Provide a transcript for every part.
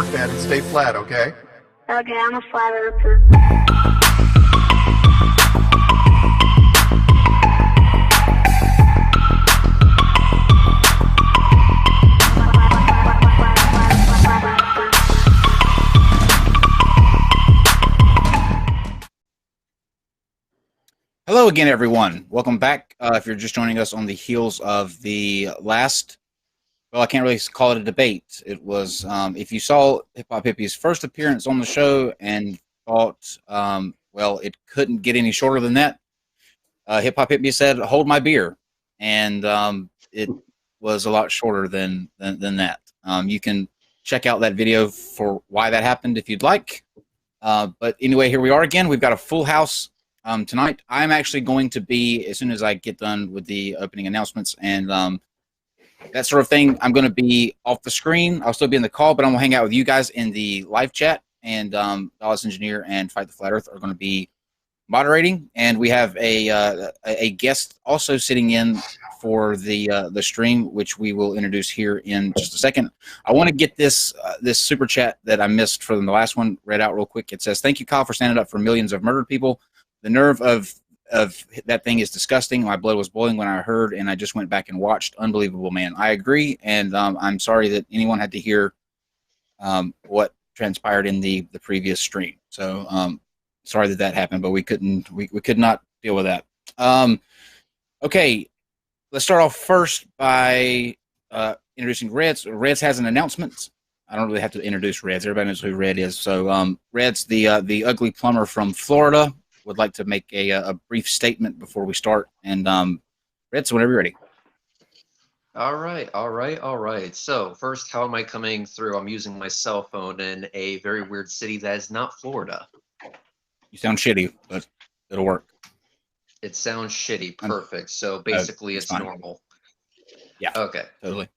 fan and stay flat, okay? Okay, I'm a flat earther. Hello again, everyone. Welcome back. If you're just joining us on the heels of the last, well, I can't really call it a debate. It was, if you saw Hip Hop Hippie's first appearance on the show and thought, well, it couldn't get any shorter than that, Hip Hop Hippie said, "Hold my beer," and it was a lot shorter than that. You can check out that video for why that happened if you'd like. But anyway, here we are again. We've got a full house. Tonight, I'm actually going to be, as soon as I get done with the opening announcements and that sort of thing, I'm going to be off the screen. I'll still be in the call, but I'm going to hang out with you guys in the live chat. And Dallas Engineer and Fight the Flat Earth are going to be moderating. And we have a guest also sitting in for the stream, which we will introduce here in just a second. I want to get this super chat that I missed from the last one read out real quick. It says, "Thank you, Kyle, for standing up for millions of murdered people. The nerve of that thing is disgusting. My blood was boiling when I heard, and I just went back and watched. Unbelievable, man." I agree, and I'm sorry that anyone had to hear what transpired in the previous stream. So sorry that happened, but we could not deal with that. Okay, let's start off first by introducing Reds. Reds has an announcement. I don't really have to introduce Reds. Everybody knows who Red is. So Red's the ugly plumber from Florida. Would like to make a brief statement before we start. And Red, so whenever you're ready. All right. So first, how am I coming through? I'm using my cell phone in a very weird city that is not Florida. You sound shitty, but it'll work. It sounds shitty. Perfect. So basically, it's normal. Yeah. Okay. Totally.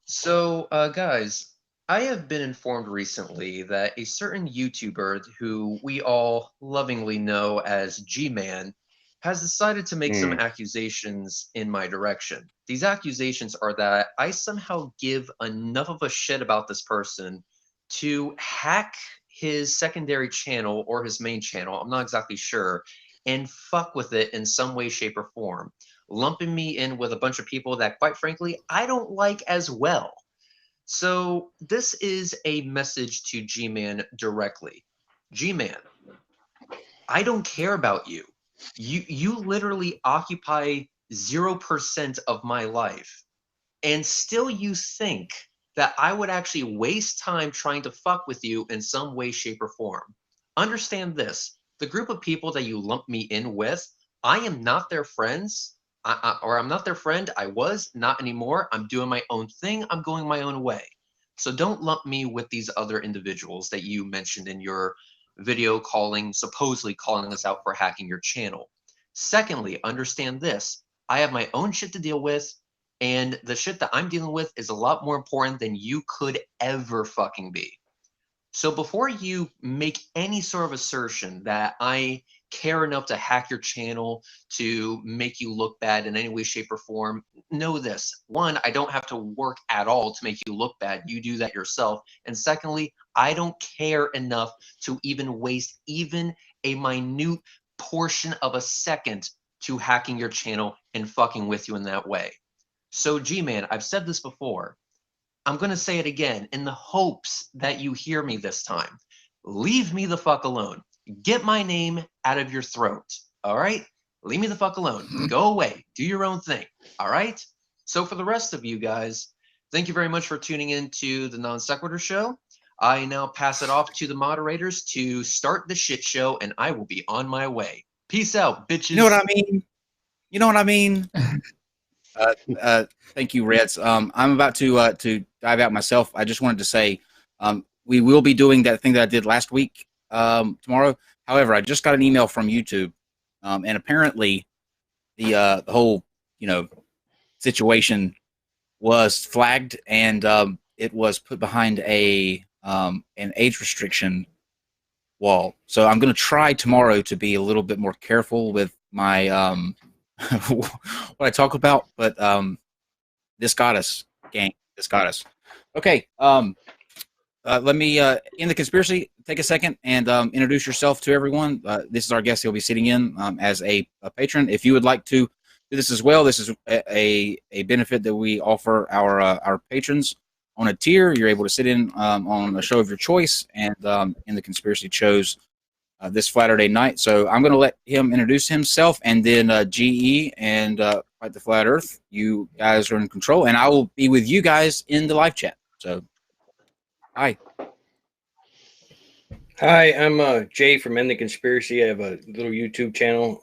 So, guys, I have been informed recently that a certain YouTuber who we all lovingly know as G-Man has decided to make some accusations in my direction. These accusations are that I somehow give enough of a shit about this person to hack his secondary channel or his main channel, I'm not exactly sure, and fuck with it in some way, shape, or form, lumping me in with a bunch of people that, quite frankly, I don't like as well. So this is a message to G-Man directly. G-Man, I don't care about you. You literally occupy 0% of my life. And still you think that I would actually waste time trying to fuck with you in some way, shape, or form. Understand this. The group of people that you lump me in with, I am not their friends. Or I'm not their friend. I was, not anymore. I'm doing my own thing. I'm going my own way. So don't lump me with these other individuals that you mentioned in your video supposedly calling us out for hacking your channel. Secondly, understand this. I have my own shit to deal with, and the shit that I'm dealing with is a lot more important than you could ever fucking be. So before you make any sort of assertion that I care enough to hack your channel to make you look bad in any way, shape, or form, know this. One, I don't have to work at all to make you look bad. You do that yourself. And secondly, I don't care enough to even waste even a minute portion of a second to hacking your channel and fucking with you in that way. So G-Man, I've said this before. I'm going to say it again in the hopes that you hear me this time. Leave me the fuck alone. Get my name out of your throat. All right? Leave me the fuck alone. Go away. Do your own thing. All right? So for the rest of you guys, thank you very much for tuning in to the Non Sequitur Show. I now pass it off to the moderators to start the shit show, and I will be on my way. Peace out, bitches. You know what I mean? Thank you, Reds. I'm about to dive out myself. I just wanted to say we will be doing that thing that I did last week tomorrow. However, I just got an email from YouTube, and apparently the whole situation was flagged, and it was put behind an age restriction wall. So I'm going to try tomorrow to be a little bit more careful with my what I talk about, but this got us, gang. This got us. Okay. let me in the conspiracy take a second and introduce yourself to everyone. This is our guest. He'll be sitting in as a patron. If you would like to do this as well, this is a benefit that we offer our patrons. On a tier, you're able to sit in on a show of your choice, and in the conspiracy chose this Saturday night. So I'm going to let him introduce himself, and then GE and Fight the Flat Earth. You guys are in control, and I will be with you guys in the live chat. So, hi. Hi, I'm Jay from End the Conspiracy. I have a little YouTube channel.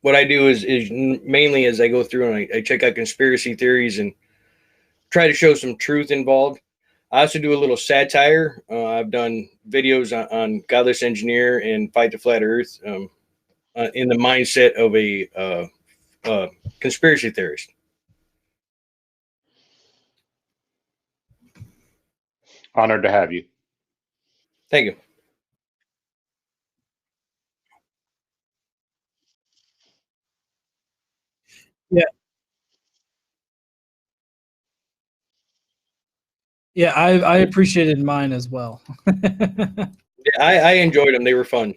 What I do is mainly as I go through and I check out conspiracy theories and try to show some truth involved. I also do a little satire. I've done videos on Godless Engineer and Fight the Flat Earth in the mindset of a conspiracy theorist. Honored to have you. Thank you. Yeah, I appreciated mine as well. I enjoyed them. They were fun.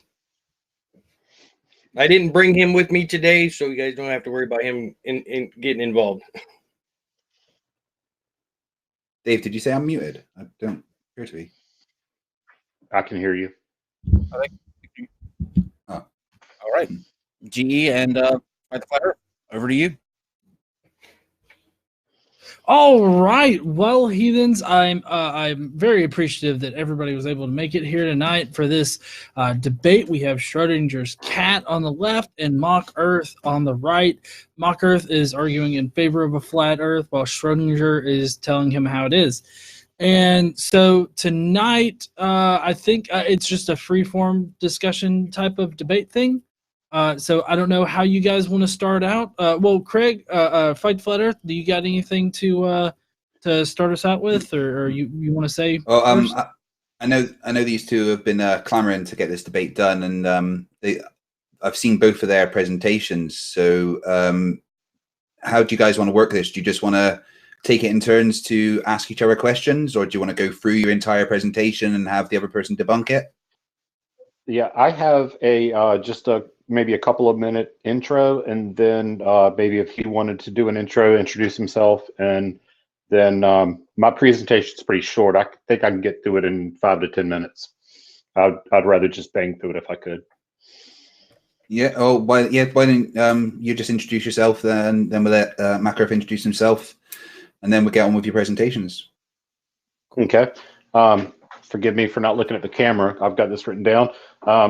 I didn't bring him with me today, so you guys don't have to worry about him in getting involved. Dave, did you say I'm muted? I don't appear to be. I can hear you. All right. GE and Fight the Flat Earth, over to you. All right, well, heathens, I'm very appreciative that everybody was able to make it here tonight for this debate. We have Schrodinger's cat on the left and Mach Earth on the right. Mach Earth is arguing in favor of a flat Earth, while Schrodinger is telling him how it is. And so tonight, I think it's just a free-form discussion type of debate thing. So I don't know how you guys want to start out. Well, Craig, Fight Flat Earth, do you got anything to start us out with, or you want to say? Well, I know these two have been clamoring to get this debate done, and I've seen both of their presentations. So how do you guys want to work this? Do you just want to take it in turns to ask each other questions, or do you want to go through your entire presentation and have the other person debunk it? Yeah, I have a just maybe a couple of minute intro, and then maybe if he wanted to do an intro, introduce himself, and then my presentation is pretty short. I think I can get through it in 5 to 10 minutes. I'd rather just bang through it if I could. Yeah. Oh, why don't you just introduce yourself, then we'll let Mach Earth introduce himself, and then we'll get on with your presentations. Okay. Forgive me for not looking at the camera. I've got this written down.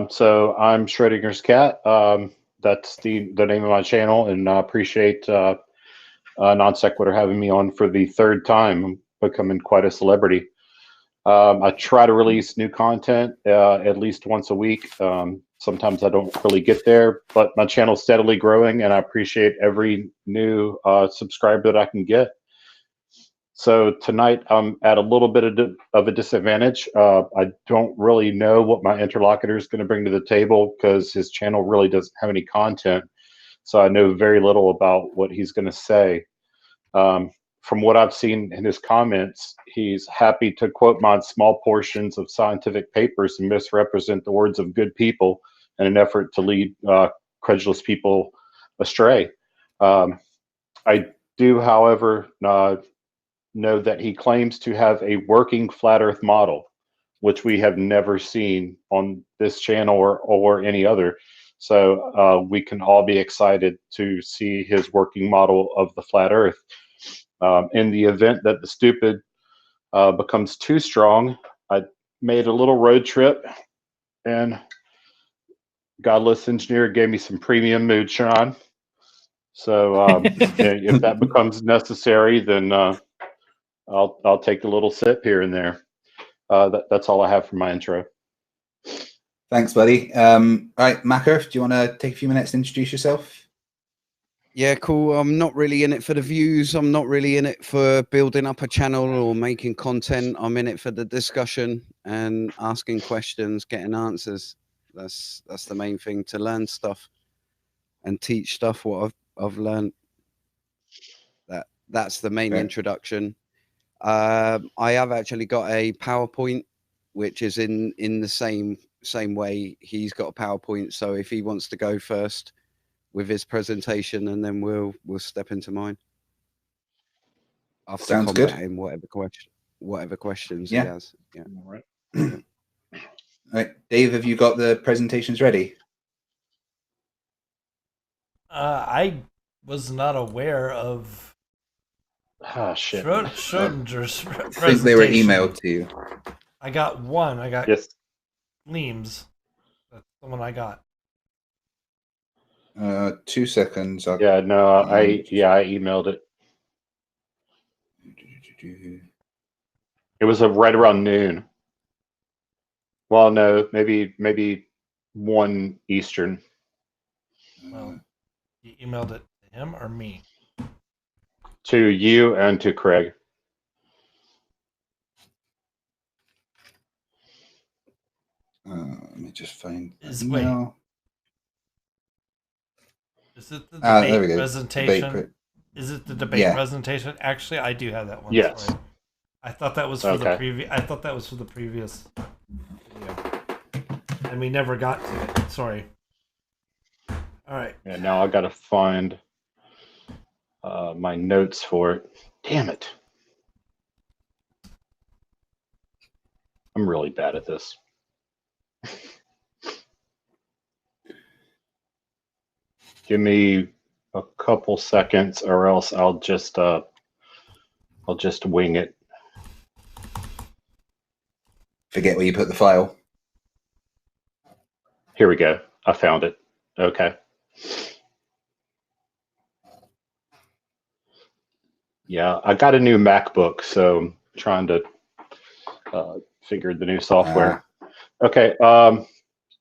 So I'm Schrodinger's cat. That's the name of my channel, and I appreciate Non Sequitur having me on for the third time. I'm becoming quite a celebrity. I try to release new content at least once a week. Sometimes I don't really get there, but my channel's steadily growing, and I appreciate every new subscriber that I can get. So tonight I'm at a little bit of a disadvantage. I don't really know what my interlocutor is going to bring to the table because his channel really doesn't have any content. So I know very little about what he's going to say. From what I've seen in his comments, he's happy to quote mod small portions of scientific papers and misrepresent the words of good people in an effort to lead credulous people astray. I do, however, know that he claims to have a working flat Earth model, which we have never seen on this channel or any other. So we can all be excited to see his working model of the flat Earth. In the event that the stupid becomes too strong, I made a little road trip, and Godless Engineer gave me some premium moonshine. So if that becomes necessary, then I'll take a little sip here and there. That's all I have for my intro. Thanks, buddy. All right, Mach Earth, do you want to take a few minutes to introduce yourself? Yeah, cool. I'm not really in it for the views. I'm not really in it for building up a channel or making content. I'm in it for the discussion and asking questions, getting answers. That's the main thing, to learn stuff and teach stuff what I've learned. That's the main introduction. I have actually got a PowerPoint, which is in the same way. He's got a PowerPoint, so if he wants to go first with his presentation, and then we'll step into mine after Sounds good. combating whatever questions Yeah. he has. Yeah. All right. All right, Dave, have you got the presentations ready? I was not aware of Ah, shit. Schrodinger's I think presentation. they were emailed to you. I got one. I got Yes. Gleem's. That's the one I got. 2 seconds. Yeah. No. I emailed it. It was right around noon. Well, no, maybe 1 Eastern. Well, you emailed it to him or me? To you and to Craig. Let me just find. Is the wait. email. Is it the There we debate go. presentation? Is it the debate Yeah. presentation? Actually, I do have that one. Yes. Sorry. I thought that was for the Okay. previous. I thought that was for the previous video, and we never got to it. Sorry. All right. Yeah. Now I gotta find my notes for it. Damn it. I'm really bad at this. Give me a couple seconds, or else I'll just wing it. Forget where you put the file. Here we go. I found it. Okay. Yeah, I got a new MacBook, so I'm trying to figure the new software. Okay.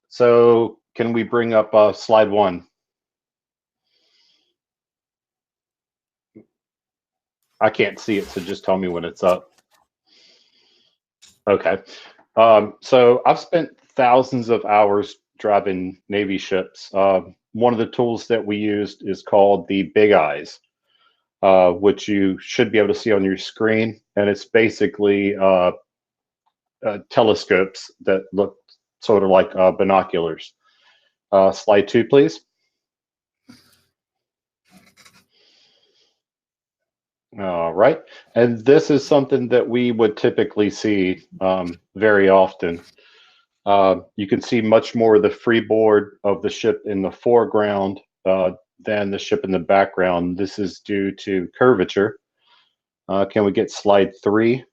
So can we bring up slide 1? I can't see it, so just tell me when it's up. Okay. So I've spent thousands of hours driving Navy ships. One of the tools that we used is called the Big Eyes, which you should be able to see on your screen. And it's basically telescopes that look sort of like binoculars. Slide 2, please. All right. And this is something that we would typically see very often. You can see much more of the freeboard of the ship in the foreground than the ship in the background. This is due to curvature. Can we get slide 3?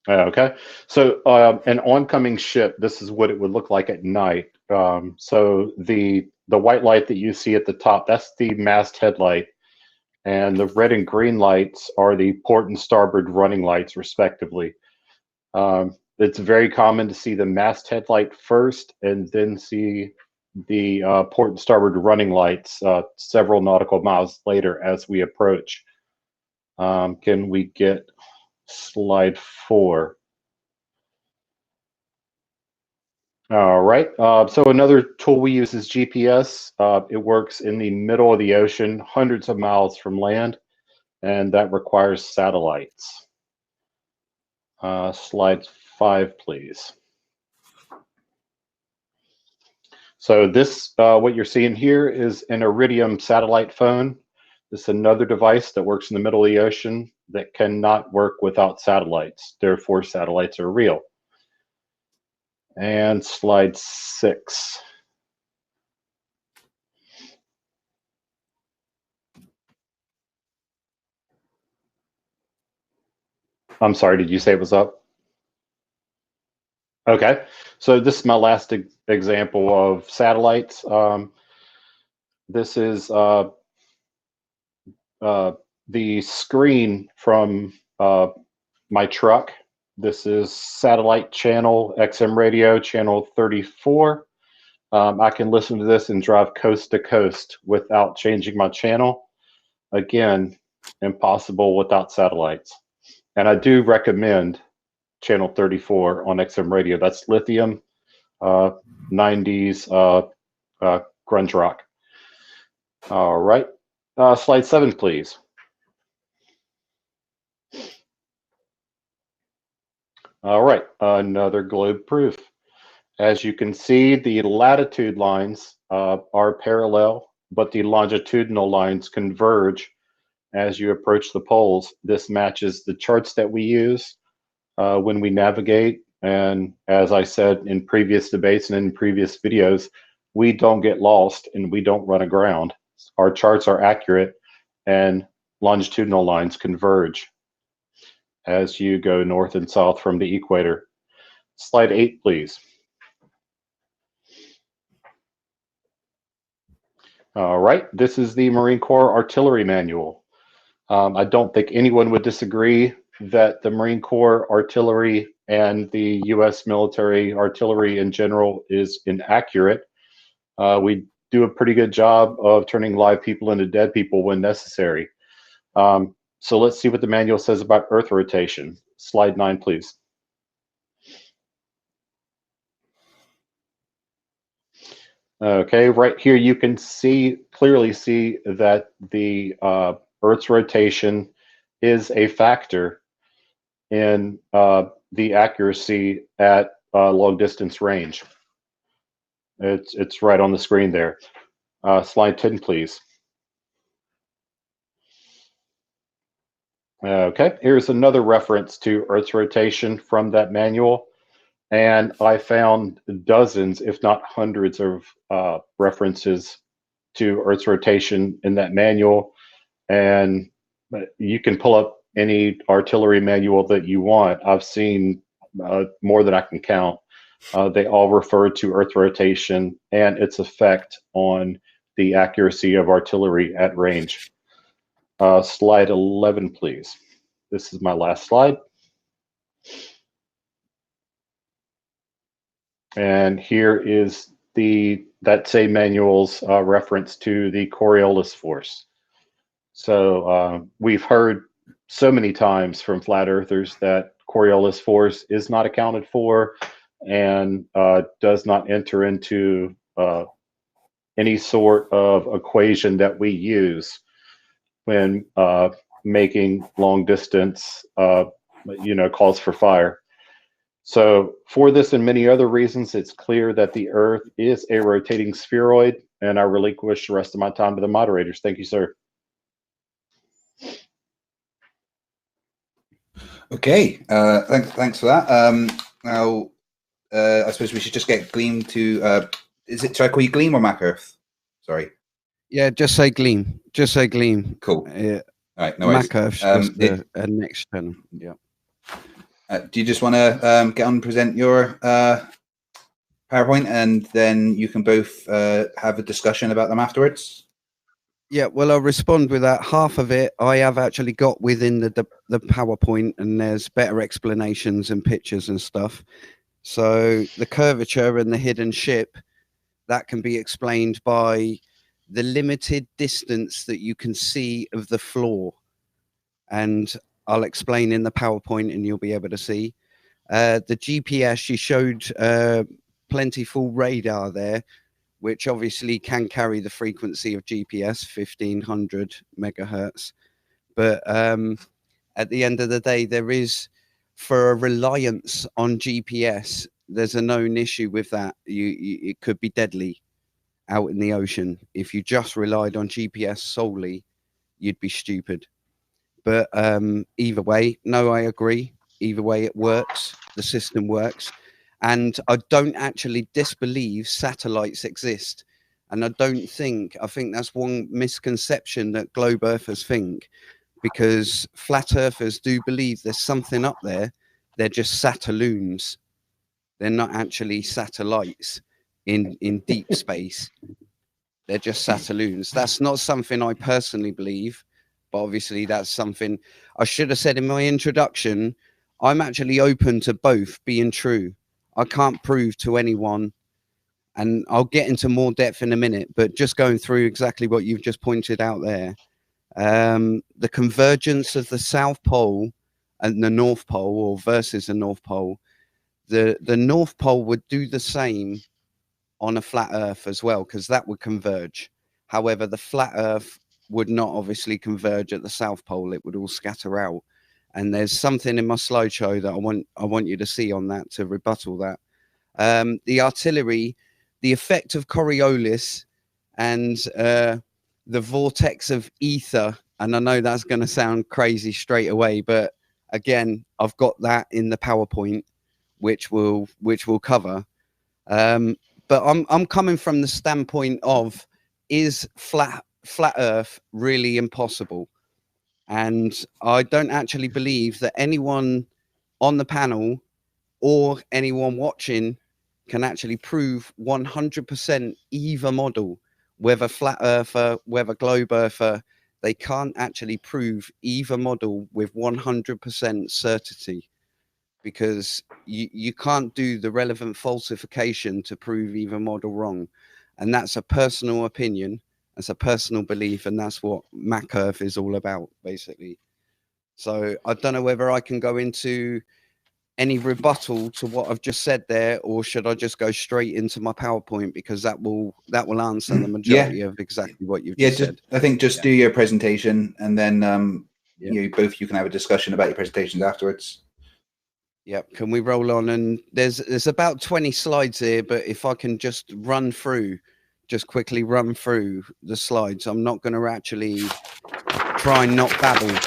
Okay. So an oncoming ship, this is what it would look like at night. So the white light that you see at the top, that's the mast headlight. And the red and green lights are the port and starboard running lights, respectively. It's very common to see the mast headlight first and then see the port and starboard running lights several nautical miles later as we approach. Can we get slide 4? All right. So another tool we use is GPS. It works in the middle of the ocean, hundreds of miles from land, and that requires satellites. Slide 5, please. So this, what you're seeing here is an Iridium satellite phone. This is another device that works in the middle of the ocean that cannot work without satellites. Therefore, satellites are real. And slide 6. I'm sorry, did you say it was up? Okay, so this is my last example of satellites. This is the screen from my truck. This is satellite channel, XM radio, channel 34. I can listen to this and drive coast to coast without changing my channel. Again, impossible without satellites. And I do recommend channel 34 on XM radio. That's lithium, 90s grunge rock. All right. Slide 7, please. All right, another globe proof. As you can see, the latitude lines are parallel, but the longitudinal lines converge as you approach the poles. This matches the charts that we use when we navigate. And as I said in previous debates and in previous videos, we don't get lost and we don't run aground. Our charts are accurate and longitudinal lines converge as you go north and south from the equator. Slide 8, please. All right, this is the Marine Corps Artillery Manual. I don't think anyone would disagree that the Marine Corps artillery and the U.S. military artillery in general is inaccurate. We do a pretty good job of turning live people into dead people when necessary. So let's see what the manual says about Earth rotation. Slide 9, please. Okay, right here you can clearly see that the Earth's rotation is a factor in the accuracy at long distance range. It's right on the screen there. Slide 10, please. Okay, here's another reference to Earth's rotation from that manual. And I found dozens, if not hundreds, of references to Earth's rotation in that manual. And you can pull up any artillery manual that you want. I've seen more than I can count. They all refer to Earth rotation and its effect on the accuracy of artillery at range. Slide 11, please. This is my last slide. And here is that same manual's reference to the Coriolis force. So we've heard so many times from flat earthers that Coriolis force is not accounted for and does not enter into any sort of equation that we use when making long distance, calls for fire. So for this and many other reasons, it's clear that the Earth is a rotating spheroid, and I relinquish the rest of my time to the moderators. Thank you, sir. Okay, thanks for that. Now, I suppose we should just get Gleem to. Should I call you Gleem or Mach Earth? Sorry. Yeah, just say Gleem. Just say Gleem. Cool. Yeah. All right, no worries. Mach Earth's just a next channel. Yeah. Do you just want to get on and present your PowerPoint, and then you can both have a discussion about them afterwards? Yeah, well, I'll respond with that. Half of it I have actually got within the PowerPoint, and there's better explanations and pictures and stuff. So the curvature and the hidden ship, that can be explained by the limited distance that you can see of the floor. And I'll explain in the PowerPoint and you'll be able to see. The GPS, you showed plentiful radar there, which obviously can carry the frequency of GPS, 1500 megahertz. But at the end of the day, there is, for a reliance on GPS, there's a known issue with that. It could be deadly out in the ocean. If you just relied on GPS solely, you'd be stupid. But either way, no, I agree. Either way, it works. The system works. And I don't actually disbelieve satellites exist. And I think that's one misconception that globe earthers think, because flat earthers do believe there's something up there. They're just satelloons. They're not actually satellites in deep space. They're just satelloons. That's not something I personally believe. But obviously that's something I should have said in my introduction. I'm actually open to both being true. I can't prove to anyone, and I'll get into more depth in a minute, but just going through exactly what you've just pointed out there. The convergence of the South Pole and the North Pole, or versus the North Pole, the North Pole would do the same on a flat Earth as well, because that would converge. However, the flat Earth would not obviously converge at the South Pole. It would all scatter out. And there's something in my slideshow that I want you to see on that to rebuttal that. The artillery, the effect of Coriolis, and the vortex of ether. And I know that's going to sound crazy straight away, but again, I've got that in the PowerPoint, which will cover. But I'm coming from the standpoint of, is flat Earth really impossible? And I don't actually believe that anyone on the panel or anyone watching can actually prove 100% either model, whether flat earther, whether globe earther. They can't actually prove either model with 100% certainty, because you can't do the relevant falsification to prove either model wrong. And that's a personal opinion, that's a personal belief, and that's what Mach Earth is all about, basically. So I don't know whether I can go into any rebuttal to what I've just said there, or should I just go straight into my PowerPoint, because that will answer the majority of exactly what you've just said. I think just do your presentation, and then you can have a discussion about your presentations afterwards. Yep. Can we roll on? And there's about 20 slides here, but if I can just just quickly run through the slides. I'm not going to actually try and not babble.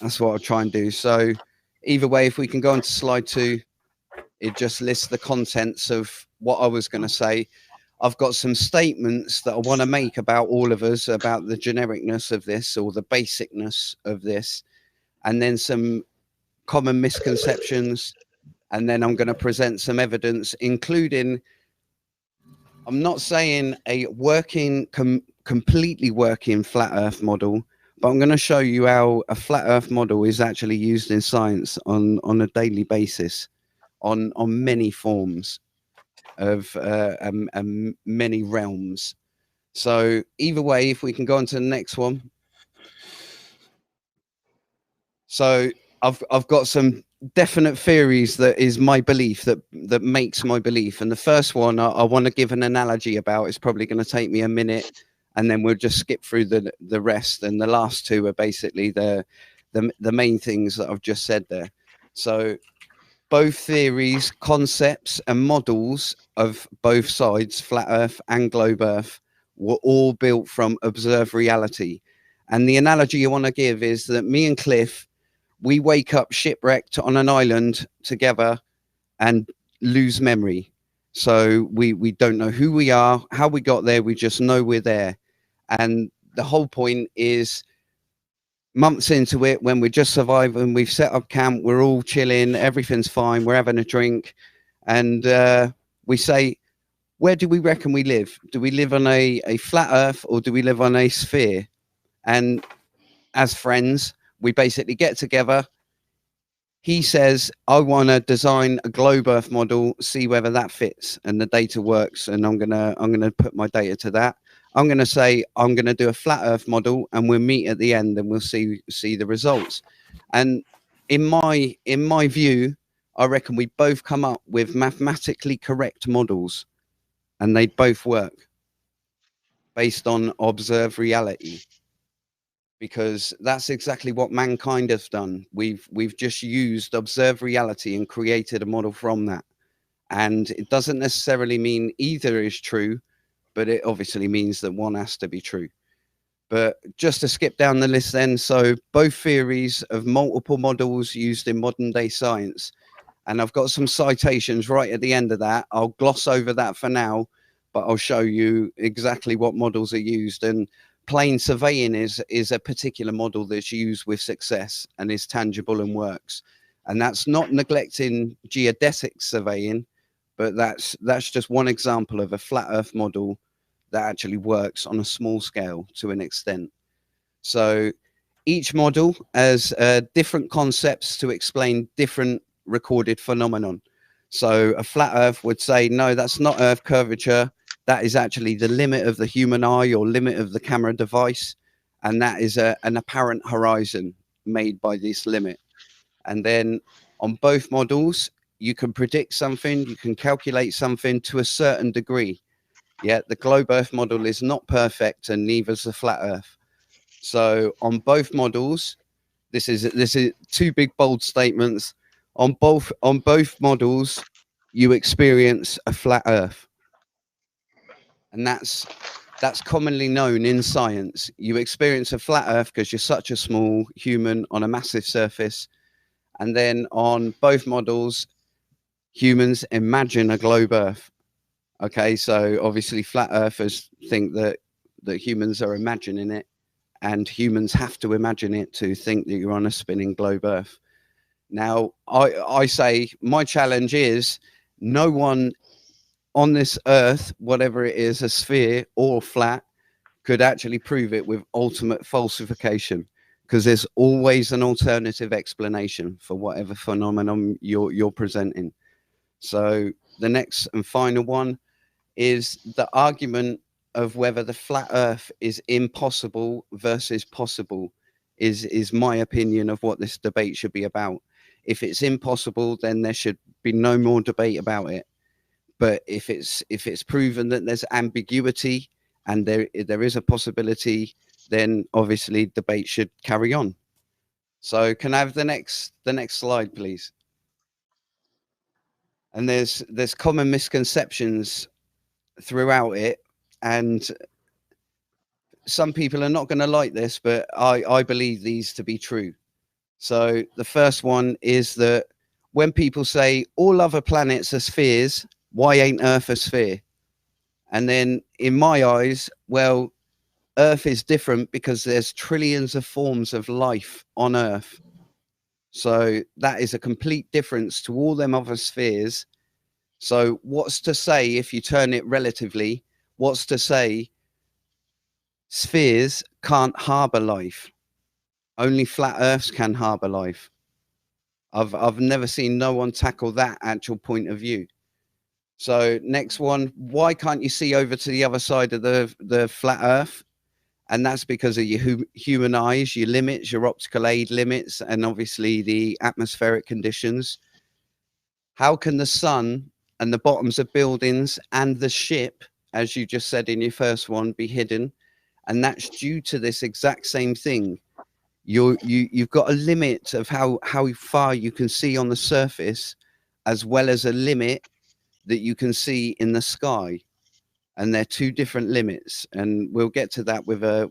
That's what I'll try and do. So either way, if we can go on to slide 2, it just lists the contents of what I was going to say. I've got some statements that I want to make about all of us, about the genericness of this, or the basicness of this, and then some common misconceptions. And then I'm going to present some evidence, including, I'm not saying a completely working flat Earth model, but I'm going to show you how a flat Earth model is actually used in science on a daily basis, on many forms of many realms. So either way, if we can go on to the next one. So I've got some definite theories that is my belief, that makes my belief. And the first one I want to give an analogy about. It's probably going to take me a minute, and then we'll just skip through the rest. And the last two are basically the main things that I've just said there. So both theories, concepts, and models of both sides, flat Earth and globe Earth, were all built from observed reality. And the analogy you want to give is that me and Cliff, we wake up shipwrecked on an island together and lose memory. So we don't know who we are, how we got there. We just know we're there. And the whole point is, months into it, when we're just surviving, we've set up camp, we're all chilling, everything's fine, we're having a drink. And we say, where do we reckon we live? Do we live on a flat Earth, or do we live on a sphere? And as friends, we basically get together. He says, I want to design a globe Earth model, see whether that fits and the data works. And I'm gonna put my data to that. I'm going to say, I'm going to do a flat Earth model, and we'll meet at the end and we'll see the results. And in my view, I reckon we both come up with mathematically correct models, and they both work based on observed reality, because that's exactly what mankind has done. We've just used observed reality and created a model from that. And it doesn't necessarily mean either is true, but it obviously means that one has to be true. But just to skip down the list then, so both theories of multiple models used in modern day science. And I've got some citations right at the end of that. I'll gloss over that for now, but I'll show you exactly what models are used. And plane surveying is a particular model that's used with success and is tangible and works. And that's not neglecting geodetic surveying, but that's just one example of a flat Earth model that actually works on a small scale to an extent. So each model has different concepts to explain different recorded phenomenon. So a flat Earth would say, no, that's not Earth curvature. That is actually the limit of the human eye, or limit of the camera device. And that is an apparent horizon made by this limit. And then on both models, you can predict something, you can calculate something to a certain degree. Yeah, the globe Earth model is not perfect, and neither is the flat Earth. So on both models, this is two big bold statements. On both models, you experience a flat Earth, and that's commonly known in science. You experience a flat Earth because you're such a small human on a massive surface, and then on both models, humans imagine a globe Earth. Okay, so obviously flat earthers think that humans are imagining it, and humans have to imagine it to think that you're on a spinning globe Earth. Now, I say my challenge is no one on this Earth, whatever it is, a sphere or flat, could actually prove it with ultimate falsification, because there's always an alternative explanation for whatever phenomenon you're presenting. So the next and final one is the argument of whether the flat Earth is impossible versus possible is my opinion of what this debate should be about. If it's impossible, then there should be no more debate about it. But if it's proven that there's ambiguity and there is a possibility, then obviously debate should carry on. So can I have the next slide, please? And there's common misconceptions throughout it, and some people are not going to like this, but I believe these to be true. So the first one is that when people say all other planets are spheres, why ain't Earth a sphere? And then in my eyes, well, Earth is different because there's trillions of forms of life on Earth. So that is a complete difference to all them other spheres. So what's to say, if you turn it relatively, what's to say spheres can't harbor life? Only flat Earths can harbor life. I've never seen no one tackle that actual point of view. So next one, why can't you see over to the other side of the flat Earth? And that's because of your human eyes, your limits, your optical aid limits, and obviously the atmospheric conditions. How can the sun and the bottoms of buildings and the ship, as you just said in your first one, be hidden? And that's due to this exact same thing. You've got a limit of how far you can see on the surface, as well as a limit that you can see in the sky, and they're two different limits. And we'll get to that with a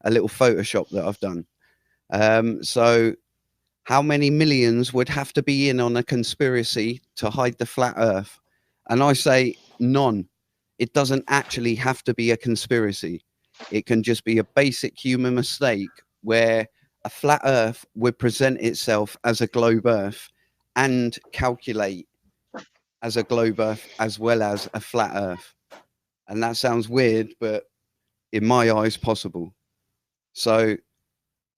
little Photoshop that I've done. So how many millions would have to be in on a conspiracy to hide the flat Earth? And I say none. It doesn't actually have to be a conspiracy. It can just be a basic human mistake where a flat Earth would present itself as a globe Earth and calculate as a globe Earth as well as a flat Earth. And that sounds weird, but in my eyes, possible. So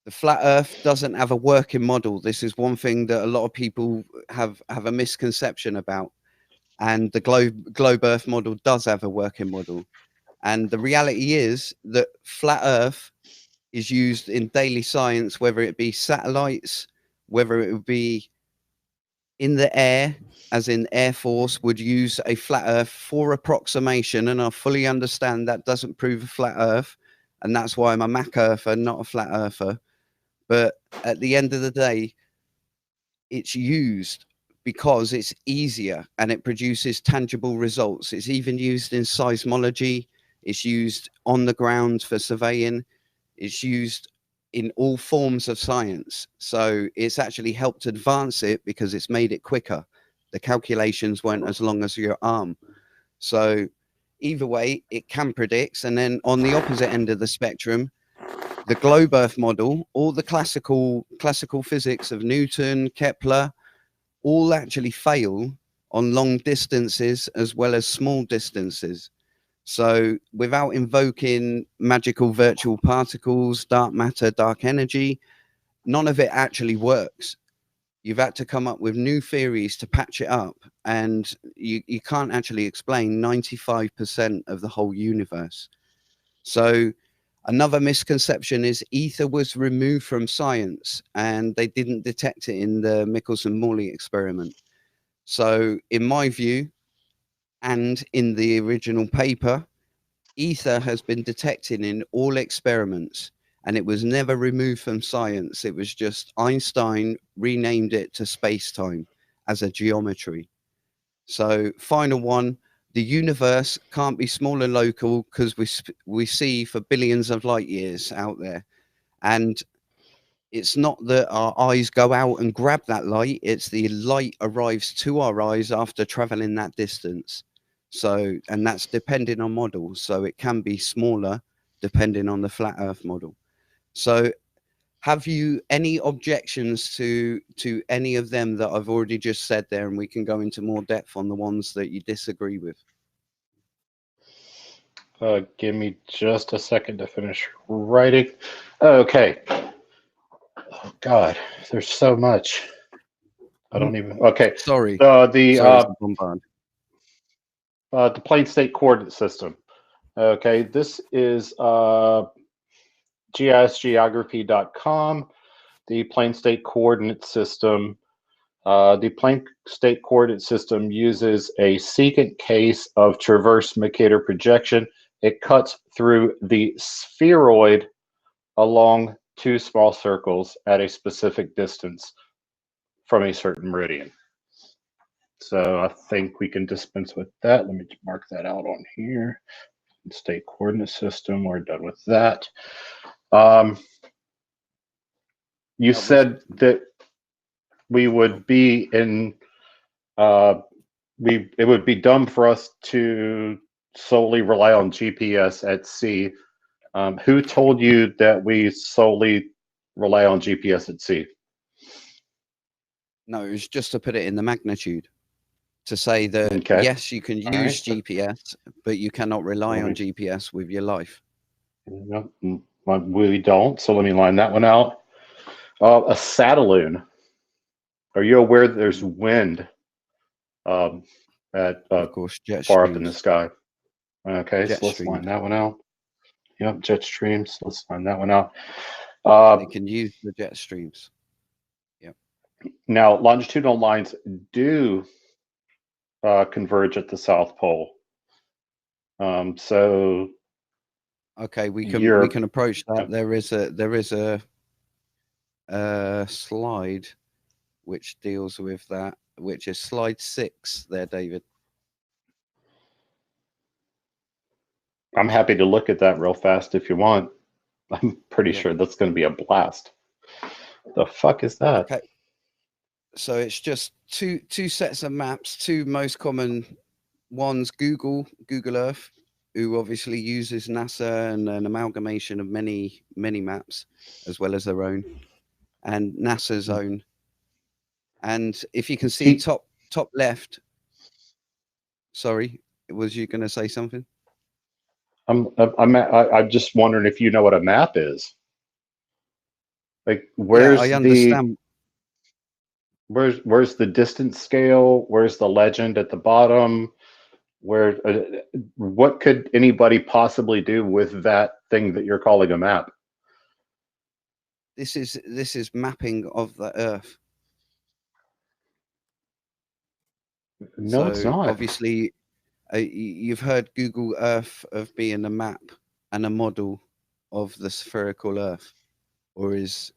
the flat Earth doesn't have a working model. This is one thing that a lot of people have a misconception about. And the globe Earth model does have a working model. And the reality is that flat Earth is used in daily science, whether it be satellites, whether it would be in the air, as in Air Force would use a flat Earth for approximation. And I fully understand that doesn't prove a flat Earth. And that's why I'm a Mach Earther, not a flat Earther. But at the end of the day, it's used because it's easier and it produces tangible results. It's even used in seismology. It's used on the ground for surveying. It's used in all forms of science. So it's actually helped advance it because it's made it quicker. The calculations weren't as long as your arm. So either way, it can predict. And then on the opposite end of the spectrum, the globe Earth model, all the classical physics of Newton, Kepler, all actually fail on long distances as well as small distances. So without invoking magical virtual particles, dark matter, dark energy, none of it actually works. You've had to come up with new theories to patch it up, and you can't actually explain 95% of the whole universe. So another misconception is ether was removed from science and they didn't detect it in the Michelson-Morley experiment. So in my view, And in the original paper, ether has been detected in all experiments, and it was never removed from science. It was just Einstein renamed it to space-time as a geometry. So final one, the universe can't be small and local because we see for billions of light years out there. And it's not that our eyes go out and grab that light, it's the light arrives to our eyes after traveling that distance. So, and that's depending on models. So it can be smaller depending on the flat Earth model. So have you any objections to any of them that I've already just said there? And we can go into more depth on the ones that you disagree with. Give me just a second to finish writing. Okay. Oh God, there's so much. I don't even. Okay. Sorry. The plane state coordinate system. Okay, this is gisgeography.com. The plane state coordinate system. The plane state coordinate system uses a secant case of transverse Mercator projection. It cuts through the spheroid along two small circles at a specific distance from a certain meridian. So I think we can dispense with that. Let me mark that out on here. State coordinate system, we're done with that. You said that we would be in, it would be dumb for us to solely rely on GPS at sea. Who told you that we solely rely on GPS at sea? No, it was just to put it in the magnitude. To say that, okay. Yes, you can use GPS, but you cannot rely on GPS with your life. No, we don't. So let me line that one out. A satelloon. Are you aware that there's wind at of course, jet far streams. up in the sky? Okay, Jet so let's streams. line that one out. Yep, jet streams. Let's line that one out. They can use the jet streams. Yep. Now, longitudinal lines do converge at the South Pole. So okay, we can approach that. There is a slide which deals with that, which is slide 6 there, David. I'm happy to look at that real fast if you want. I'm pretty sure that's going to be a blast. The fuck is that? Okay. So it's just two sets of maps, two most common ones, Google Earth, who obviously uses NASA and an amalgamation of many maps, as well as their own, and NASA's own. And if you can see top left, sorry, was you going to say something? I'm just wondering if you know what a map is. Like, where's I understand. Where's the distance scale? Where's the legend at the bottom? Where what could anybody possibly do with that thing that you're calling a map? This is mapping of the Earth. No, it's not. Obviously, you've heard Google Earth of being a map and a model of the spherical Earth, or is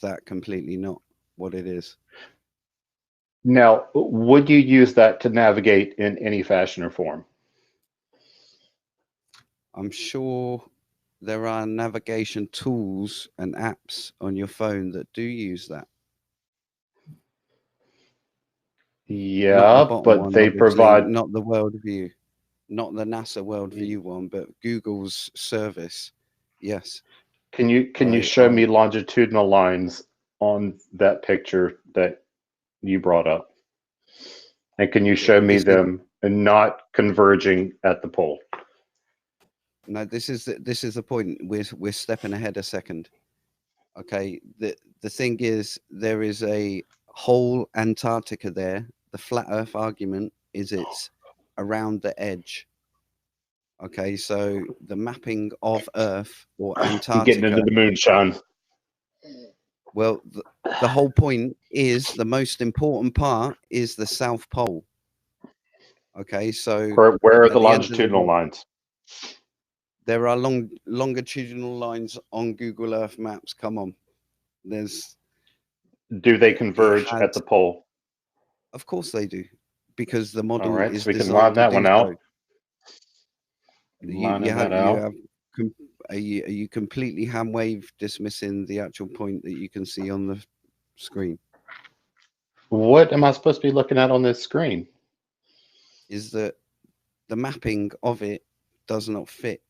that completely not what it is? Now, would you use that to navigate in any fashion or form? I'm sure there are navigation tools and apps on your phone that do use that. Yeah, but one, they provide not the world view, not the NASA world view one, but Google's service. Yes. Can you show me longitudinal lines on that picture that you brought up? And can you show me them and not converging at the pole? No, this is the point. We're stepping ahead a second. Okay, the thing is, there is a whole Antarctica there. The flat Earth argument is it's around the edge. Okay, so the mapping of Earth or Antarctica. Getting into the moonshine. Well, the whole point is the most important part is the South Pole. Okay, so Where are at the the end of the longitudinal world, lines? there are longitudinal lines on Google Earth maps. Come on, there's Do they it converge has, at the pole? of course they do, because the All model right, is so we can designed line to that do one so. out. You Lining that you out. have are you completely hand wave dismissing the actual point that you can see on the screen? What am I supposed to be looking at on this screen? Is that the mapping of it does not fit.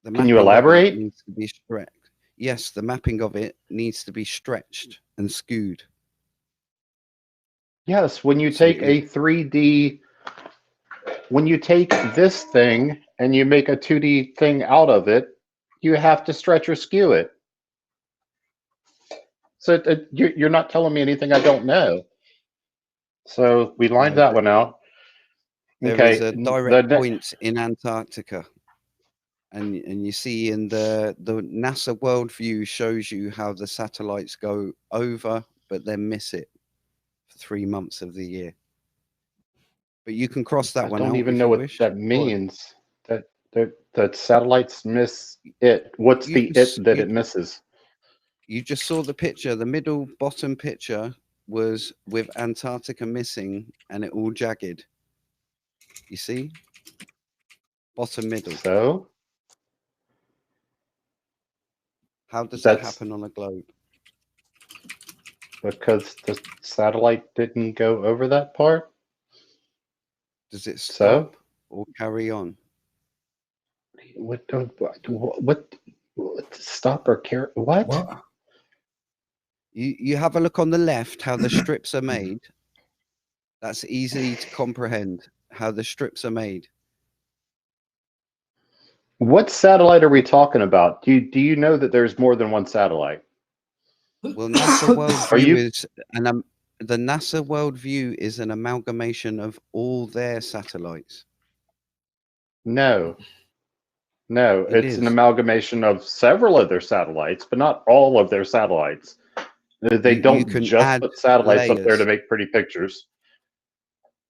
The Can you mapping of it elaborate? needs to be stretched. Yes, the mapping of it needs to be stretched and skewed. Yes, when you So take a 3D, when you take this thing and you make a 2D thing out of it, you have to stretch or skew it. So you're not telling me anything I don't know. So we lined No, that one out. there Okay. is a direct point in Antarctica. And you see in the NASA worldview shows you how the satellites go over, but then miss it for 3 months of the year. But you can cross that I one don't out even if know you what wish. that means. That satellites miss it. What's the it that it misses? You just saw the picture. The middle bottom picture was with Antarctica missing and it all jagged. You see? Bottom middle. So how does that happen on a globe? Because the satellite didn't go over that part. Does it stop or carry on? What stop or carry? What? You have a look on the left how the strips are made. That's easy to comprehend how the strips are made. What satellite are we talking about? Do you know that there's more than one satellite? Well, NASA worldview is the NASA worldview is an amalgamation of all their satellites. No, it's an is. amalgamation of several of their satellites, but not all of their satellites. They don't just put satellites up there to make pretty pictures.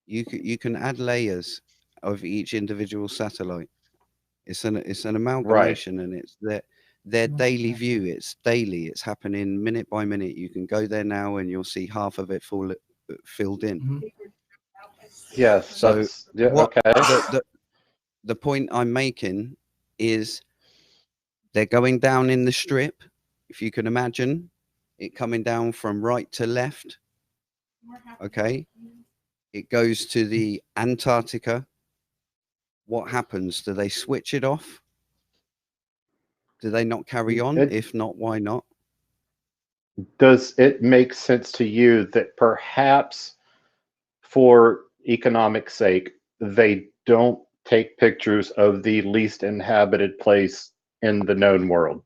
You can add layers of each individual satellite. It's an amalgamation, and it's their daily view. It's daily. It's happening minute by minute. You can go there now, and you'll see half of it filled in. Yes. So okay. The point I'm making is they're going down in the strip. If you can imagine it coming down from right to left. Okay. It goes to the Antarctica. What happens? Do they switch it off? Do they not carry on? If not, why not? Does it make sense to you that perhaps for economic sake, they don't take pictures of the least inhabited place in the known world?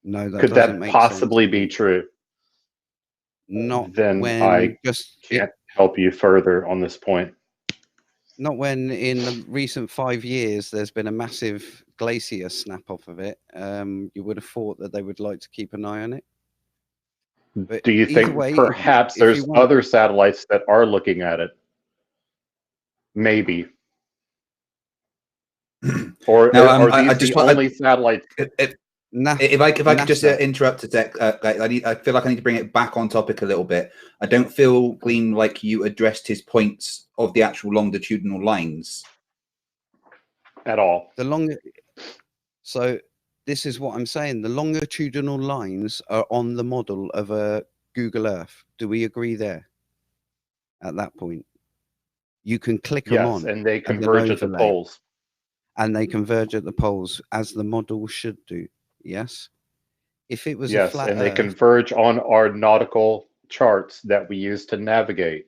No, that could doesn't that make possibly sense. be true? Not then when I can't help you further on this point. Not when in the recent 5 years there's been a massive glacier snap off of it. You would have thought that they would like to keep an eye on it. But do you think way, perhaps there's other satellites that are looking at it? Maybe. Or now, are these the only satellites? If I could just interrupt a sec, I feel like I need to bring it back on topic a little bit. I don't feel, Gleem, like you addressed his points of the actual longitudinal lines at all. So this is what I'm saying. The longitudinal lines are on the model of a Google Earth. Do we agree there? At that point, you can click them on, and they converge at the poles. And they converge at the poles as the model should do. Yes. If it was a flat and they Earth, converge on our nautical charts that we use to navigate.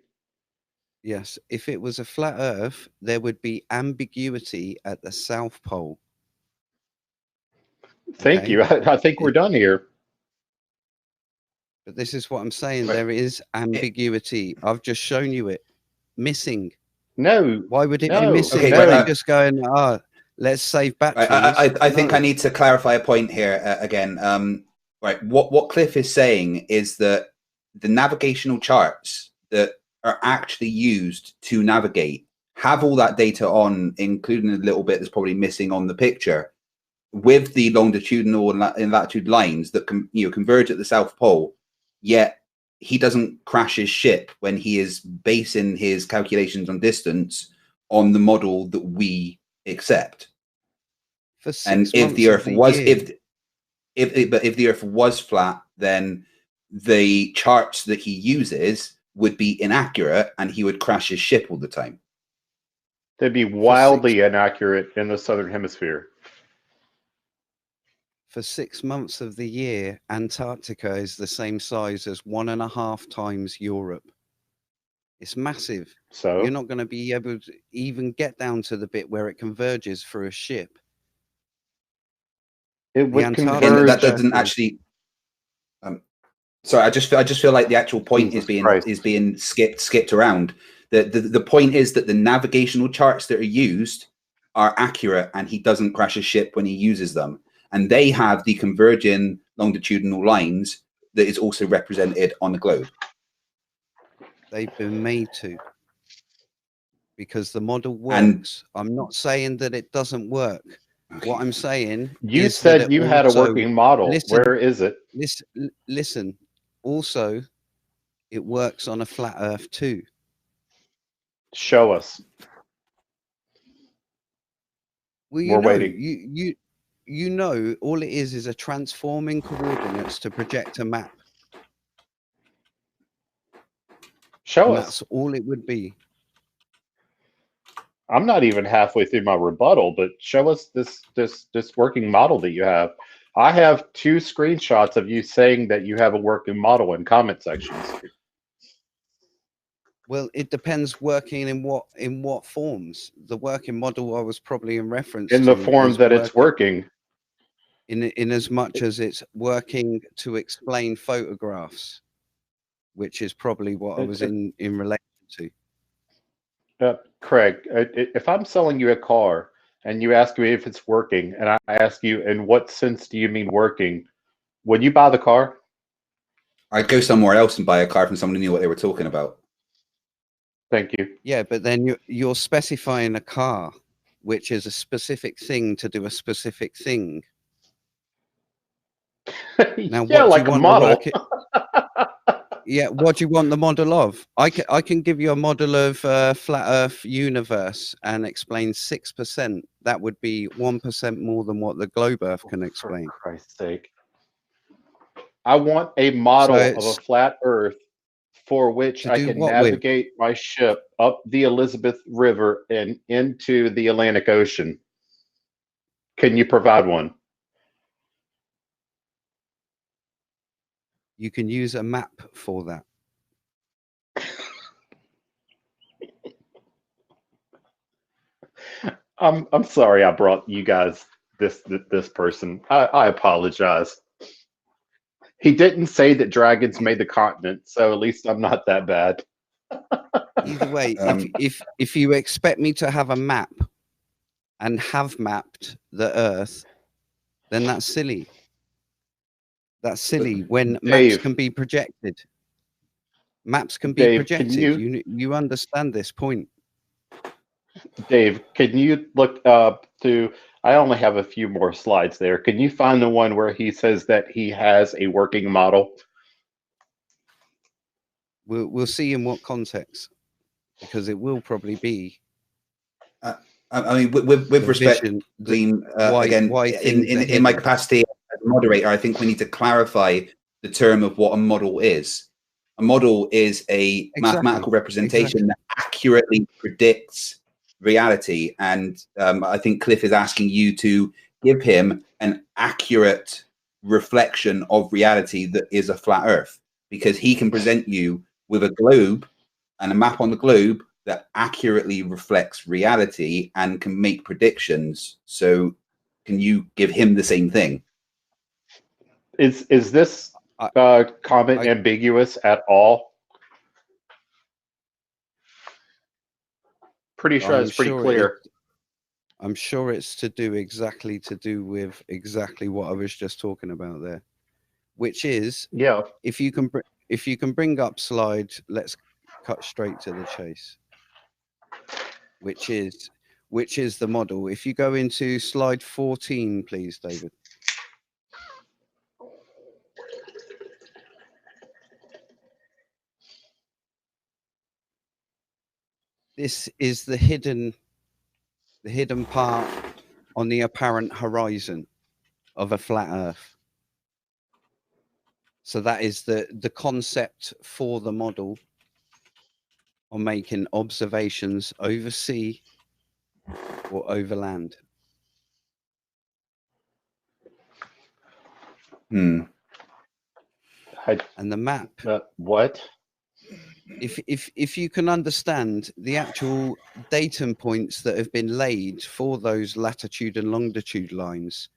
Yes. If it was a flat Earth, there would be ambiguity at the South Pole. Thank you. I think we're done here. But this is what I'm saying. There is ambiguity. I've just shown you it. Missing. No. Why would it be missing? Okay, They're just going, let's save batteries. I think I need to clarify a point here again. Right. What Cliff is saying is that the navigational charts that are actually used to navigate have all that data on, including a little bit that's probably missing on the picture, with the longitudinal and latitude lines that converge at the South Pole. Yet he doesn't crash his ship when he is basing his calculations on distance on the model that we accept. And if the Earth was if the Earth was flat, then the charts that he uses would be inaccurate, and he would crash his ship all the time. They'd be wildly inaccurate in the southern hemisphere. For 6 months of the year, Antarctica is the same size as 1.5 times Europe. It's massive. So you're not going to be able to even get down to the bit where it converges for a ship. It would converge. That doesn't actually. Sorry, I just feel like the actual point is being skipped around. The point is that the navigational charts that are used are accurate, and he doesn't crash a ship when he uses them. And they have the converging longitudinal lines that is also represented on the globe. They've been made to, because the model works. I'm not saying that it doesn't work. Okay. What I'm saying you is said that you had a working model. Where is it? Listen. Also, it works on a flat Earth too. Show us. Well, We're waiting. You know, all it is a transforming coordinates to project a map. Show us. That's all it would be. I'm not even halfway through my rebuttal, but show us this working model that you have. I have 2 screenshots of you saying that you have a working model in comment sections. Well, it depends working in what forms. The working model I was probably in reference in the form that it's working. In as much as it's working to explain photographs, which is probably what I was in relation to. Craig, if I'm selling you a car and you ask me if it's working, and I ask you, in what sense do you mean working? Would you buy the car? I'd go somewhere else and buy a car from someone who knew what they were talking about. Thank you. Yeah, but then you're specifying a car, which is a specific thing to do a specific thing. Now, yeah, like a model. Yeah, what do you want the model of? I can give you a model of flat Earth universe and explain 6%. That would be 1% more than what the globe Earth can explain. For Christ's sake. I want a model of a flat Earth for which I can navigate my ship up the Elizabeth River and into the Atlantic Ocean. Can you provide one? You can use a map for that. I'm sorry I brought you guys this person. I apologize. He didn't say that dragons made the continent, so at least I'm not that bad. Either way, if you expect me to have a map and have mapped the Earth, then that's silly. That's silly when maps can be projected. Maps can be projected. You understand this point. Dave, can you look up to, I only have a few more slides there. Can you find the one where he says that he has a working model? We'll see in what context, because it will probably be. I mean, with respect, Gleem, again, in my capacity as a moderator, I think we need to clarify the term of what a model is. A model is a mathematical representation that accurately predicts reality, and I think Cliff is asking you to give him an accurate reflection of reality that is a flat Earth, because he can present you with a globe and a map on the globe that accurately reflects reality and can make predictions. So can you give him the same thing? Is this comment ambiguous at all? Pretty sure it's pretty clear. I'm sure it's to do with exactly what I was just talking about there, which is, yeah, if you can if you can bring up slide, let's cut straight to the chase, which is the model. If you go into slide 14, please, David. This is the hidden part on the apparent horizon of a flat Earth. So that is the concept for the model on making observations over sea or over land. I, And the map, what? if you can understand the actual datum points that have been laid for those latitude and longitude lines,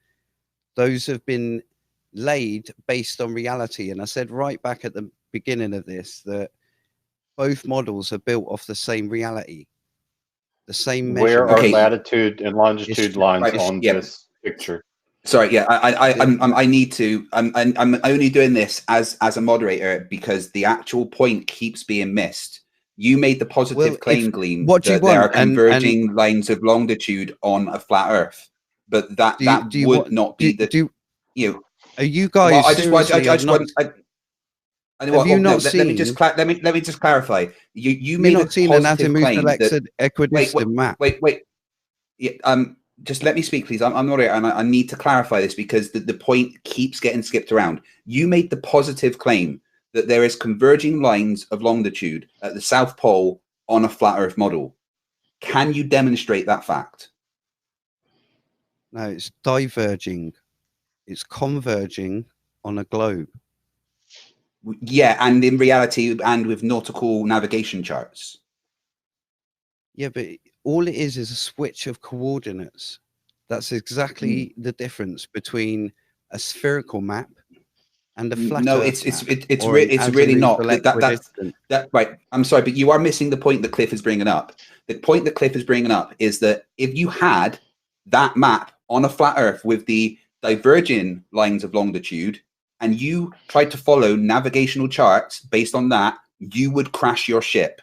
those have been laid based on reality. And I said right back at the beginning of this that both models are built off the same reality, the same Where measurement. are latitude and longitude lines on yeah. this picture? Sorry, yeah, I need to. I'm only doing this as a moderator because the actual point keeps being missed. You made the positive claim, Gleem, what do you that there are want? converging lines of longitude on a flat Earth, but that would not be the. Are you guys well, I just seriously? want. Have you not seen? Let me just clarify. You made not a seen an positive azimuthal claim that. equidistant map. Wait. Yeah, just let me speak, please. I'm not here, and I need to clarify this because the point keeps getting skipped around. You made the positive claim that there is converging lines of longitude at the South Pole on a flat Earth model. Can you demonstrate that fact? No, it's diverging. It's converging on a globe. Yeah, and in reality, and with nautical navigation charts. Yeah, but all it is a switch of coordinates. That's exactly the difference between a spherical map and a flat No, Earth it's map, really not. equidistant. That right. I'm sorry, but you are missing the point that Cliff is bringing up. The point that Cliff is bringing up is that if you had that map on a flat Earth with the diverging lines of longitude, and you tried to follow navigational charts based on that, you would crash your ship.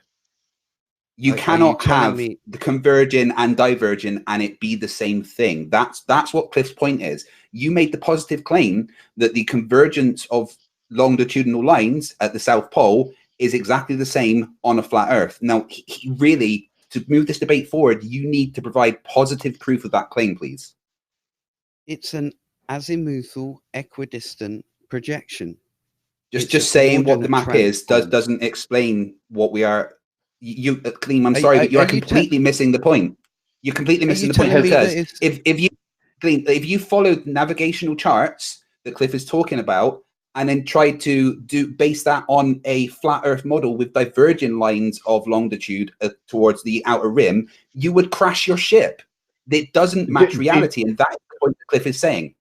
You cannot have the converging and diverging and it be the same thing. That's what Cliff's point is. You made the positive claim that the convergence of longitudinal lines at the South Pole is exactly the same on a flat Earth. Now, really, to move this debate forward, you need to provide positive proof of that claim, please. It's an azimuthal equidistant projection. Just saying what the map is doesn't explain what we are. Gleem, I'm sorry, but you are completely missing the point. You're completely missing the point because if you followed navigational charts that Cliff is talking about and then tried to base that on a flat Earth model with diverging lines of longitude towards the outer rim, you would crash your ship. It doesn't match reality, and that's the point that Cliff is saying.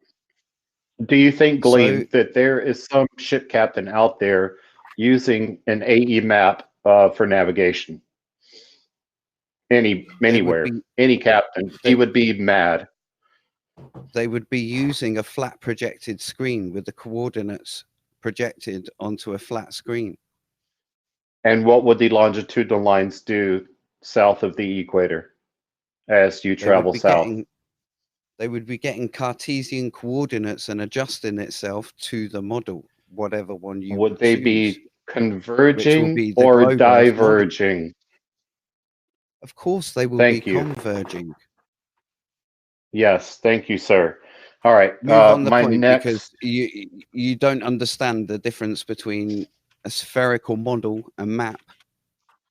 Do you think, Gleem, that there is some ship captain out there using an AE map for navigation? Anywhere, any captain, he would be mad. They would be using a flat projected screen with the coordinates projected onto a flat screen. And what would the longitudinal lines do south of the equator as you travel south? They would be getting Cartesian coordinates and adjusting itself to the model, whatever one you would they choose, be converging or diverging? Of course, they will be converging. Yes, thank you, sir. All right, move on the point because you don't understand the difference between a spherical model and map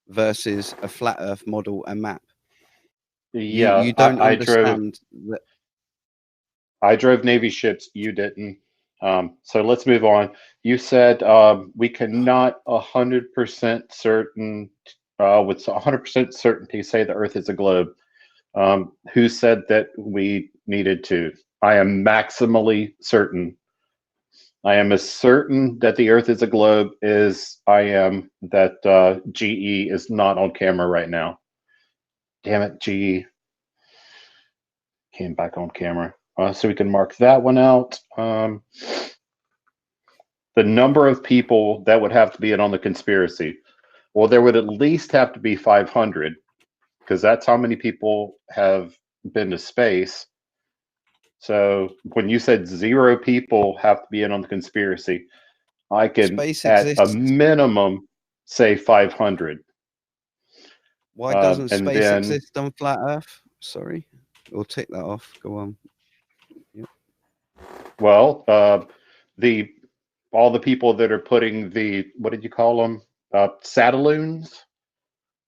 versus a flat Earth model and map. Yeah, you don't understand that. I drove Navy ships. You didn't. So let's move on. You said we cannot 100% certain with 100% certainty say the Earth is a globe. Who said that we needed to? I am maximally certain. I am as certain that the Earth is a globe as I am that GE is not on camera right now. Damn it, GE. Came back on camera. So we can mark that one out. the number of people that would have to be in on the conspiracy. Well, there would at least have to be 500 because that's how many people have been to space. So when you said 0 people have to be in on the conspiracy, I can Space at a exists. minimum say 500. Why doesn't and space then, exist on flat Earth? Sorry, we'll tick that off. Go on. well, all the people that are putting the, what did you call them? Satelloons.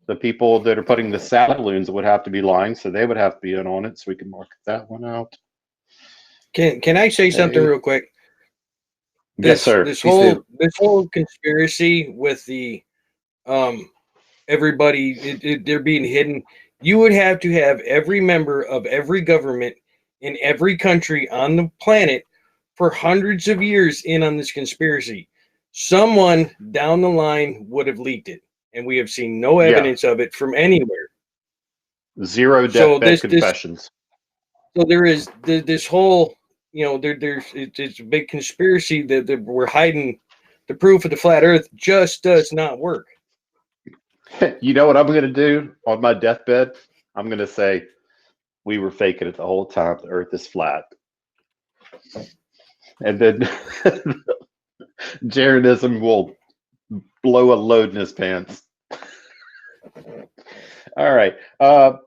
The people that are putting the satelloons would have to be lying, so they would have to be in on it. So we can mark that one out. Can I say something real quick? Yes, sir. This whole conspiracy with the everybody they're being hidden. You would have to have every member of every government in every country on the planet for hundreds of years in on this conspiracy. Someone down the line would have leaked it, and we have seen no evidence of it from anywhere. 0 deathbed confessions. So there is this whole, it's a big conspiracy that we're hiding. The proof of the flat Earth just does not work. You know what I'm going to do on my deathbed? I'm going to say, we were faking it the whole time. The Earth is flat. And then Jaredism will blow a load in his pants. All right.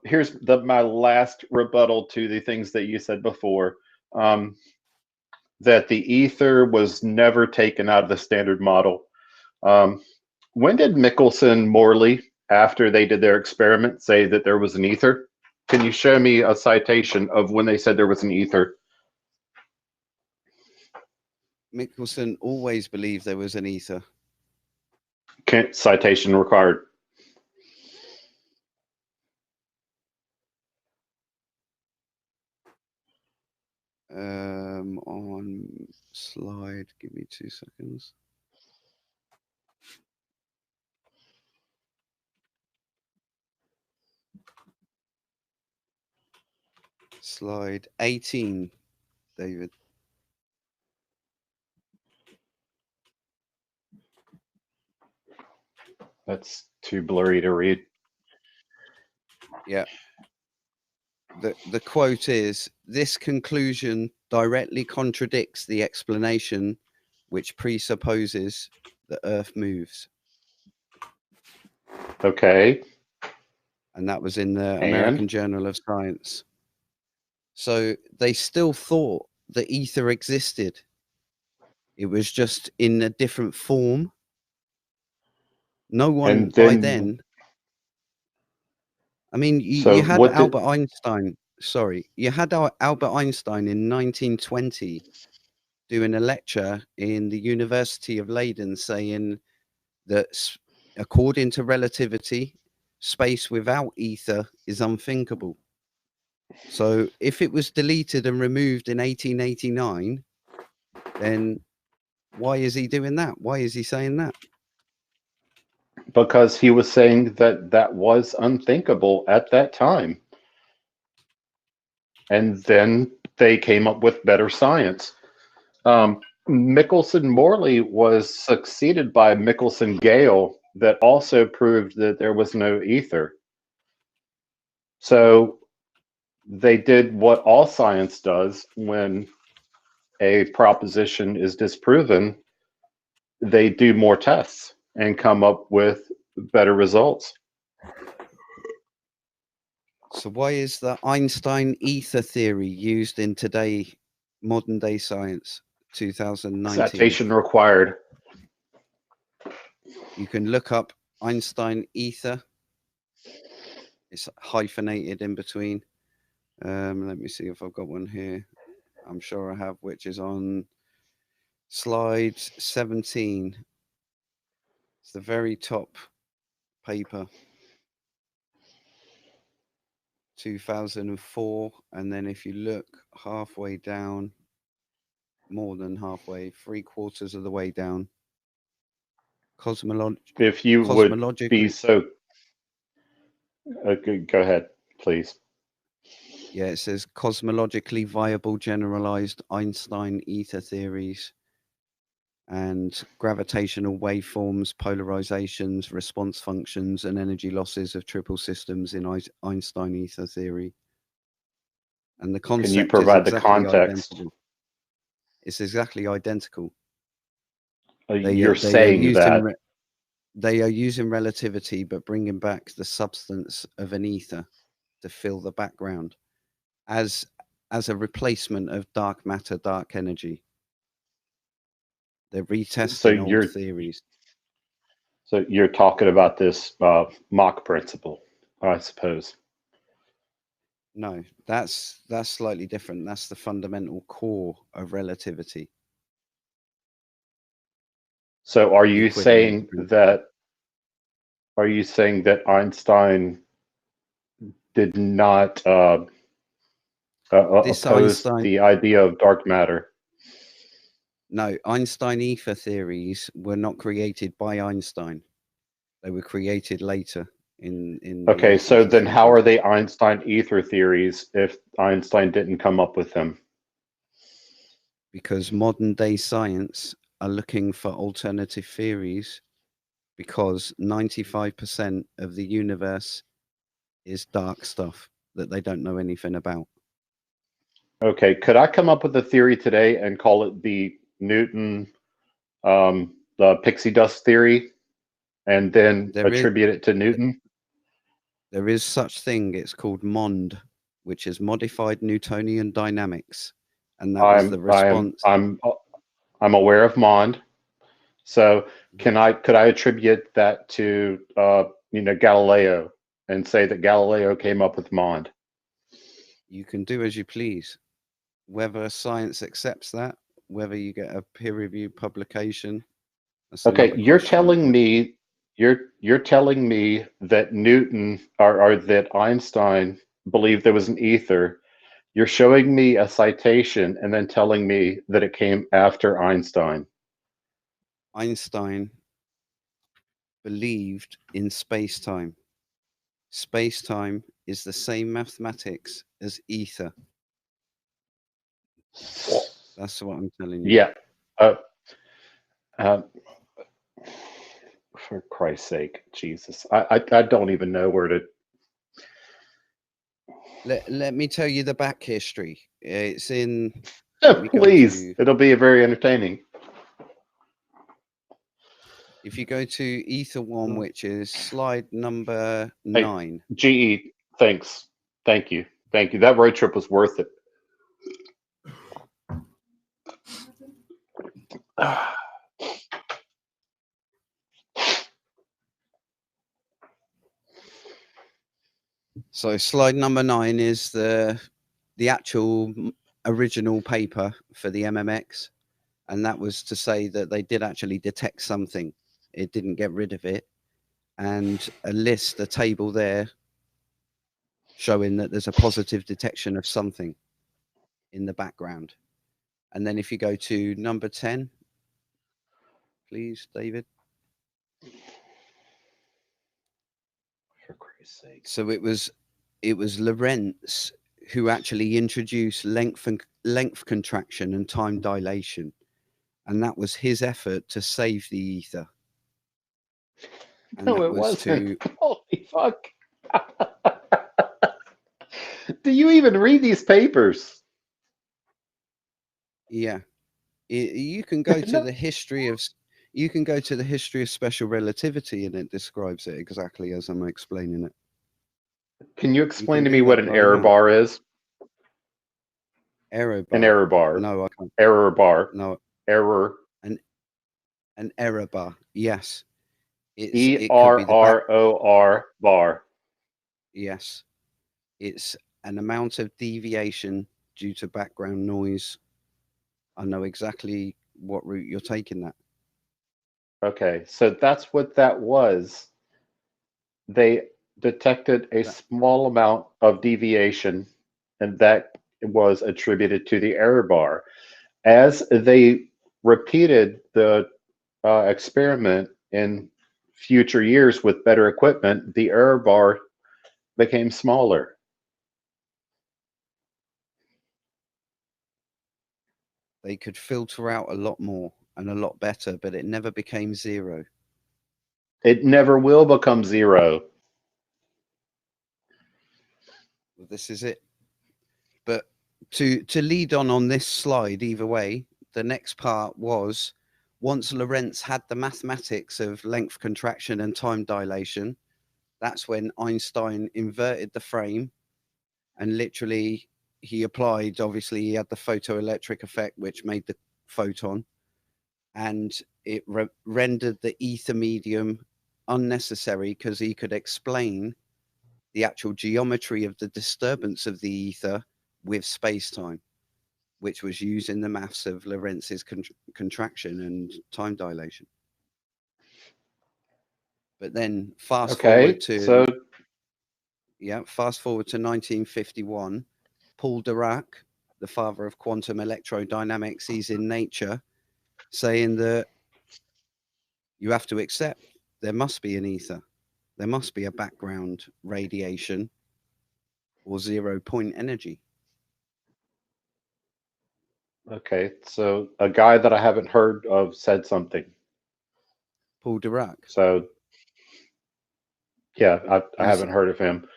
Here's my last rebuttal to the things that you said before. That the ether was never taken out of the standard model. When did Michelson Morley, after they did their experiment, say that there was an ether? Can you show me a citation of when they said there was an ether? Michelson always believed there was an ether. Citation required. On slide, give me 2 seconds. Slide 18, David. That's too blurry to read. Yeah. The quote is, "This conclusion directly contradicts the explanation which presupposes the Earth moves." Okay. And that was in the American Journal of Science. So they still thought the ether existed. It was just in a different form. No one by then. I mean, you had Albert Einstein. Sorry, you had Albert Einstein in 1920 doing a lecture in the University of Leiden saying that according to relativity, space without ether is unthinkable. So if it was deleted and removed in 1889, then why is he doing that? Why is he saying that? Because he was saying that that was unthinkable at that time. And then they came up with better science. Michelson Morley was succeeded by Michelson Gale that also proved that there was no ether. So they did what all science does when a proposition is disproven. They do more tests and come up with better results. So why is the Einstein ether theory used in modern day science, 2019? Citation required. You can look up Einstein ether. It's hyphenated in between. Let me see if I've got one here. I'm sure I have, which is on slide 17. It's the very top paper. 2004, and then if you look halfway down, more than halfway, 3/4 of the way down, if you would be so go ahead, please. Yeah, it says cosmologically viable generalized Einstein ether theories, and gravitational waveforms, polarizations, response functions, and energy losses of triple systems in Einstein ether theory. And the concept Can you provide the context? identical. It's exactly identical. You're saying that they are using relativity, but bringing back the substance of an ether to fill the background as a replacement of dark matter, dark energy. They're retesting old theories. So you're talking about this Mach principle, I suppose. No, that's slightly different. That's the fundamental core of relativity. So are you saying that Einstein did not oppose the idea of dark matter? No, Einstein ether theories were not created by Einstein. They were created later in Okay, so then how are they Einstein ether theories if Einstein didn't come up with them? Because modern day science are looking for alternative theories, because 95% of the universe is dark stuff that they don't know anything about. Okay, could I come up with a theory today and call it the Newton the pixie dust theory, and then attribute it to Newton? There is such thing. It's called MOND, which is modified Newtonian dynamics, and that was the response. I'm aware of MOND. So could I attribute that to Galileo and say that Galileo came up with MOND? You can do as you please. Whether science accepts that, whether you get a peer-reviewed publication. Okay, you're telling me that Newton or that Einstein believed there was an ether. You're showing me a citation and then telling me that it came after Einstein. Einstein believed in space-time. Space-time is the same mathematics as ether. That's what I'm telling you. Yeah. For Christ's sake, Jesus. I don't even know where to... Let me tell you the back history. It's in... Please, it'll be very entertaining. If you go to Ether 1, which is slide number 9. GE, thanks. Thank you. Thank you. That road trip was worth it. So slide number 9 is the actual original paper for the MMX, and that was to say that they did actually detect something. It didn't get rid of it, and a table there showing that there's a positive detection of something in the background. And then if you go to number 10, please, David. For Christ's sake. So it was Lorentz who actually introduced length contraction and time dilation, and that was his effort to save the ether. And no, it wasn't. Holy fuck! Do you even read these papers? Yeah, you can go to the history of. You can go to the history of special relativity, and it describes it exactly as I'm explaining it. Can you explain to me what an error bar is? Error bar. An error bar. No, I can't. Error bar. No. Error. An error bar. Yes. ERROR bar. Yes. It's an amount of deviation due to background noise. I know exactly what route you're taking that. Okay, so that's what that was. They detected a small amount of deviation, and that was attributed to the error bar. As they repeated the experiment in future years with better equipment, the error bar became smaller. They could filter out a lot more, and a lot better, but it never became zero. It never will become zero. Well, this is it. But to lead on this slide, either way, the next part was, once Lorentz had the mathematics of length contraction and time dilation, that's when Einstein inverted the frame, and literally he applied, obviously he had the photoelectric effect, which made the photon, and it rendered the ether medium unnecessary because he could explain the actual geometry of the disturbance of the ether with space-time, which was used in the maths of Lorentz's contraction and time dilation. But then fast forward to 1951, Paul Dirac, the father of quantum electrodynamics, he's in Nature, saying that you have to accept there must be an ether, there must be a background radiation or 0 point energy. Okay, so a guy that I haven't heard of said something. Paul Dirac. So, yeah, I haven't heard of him.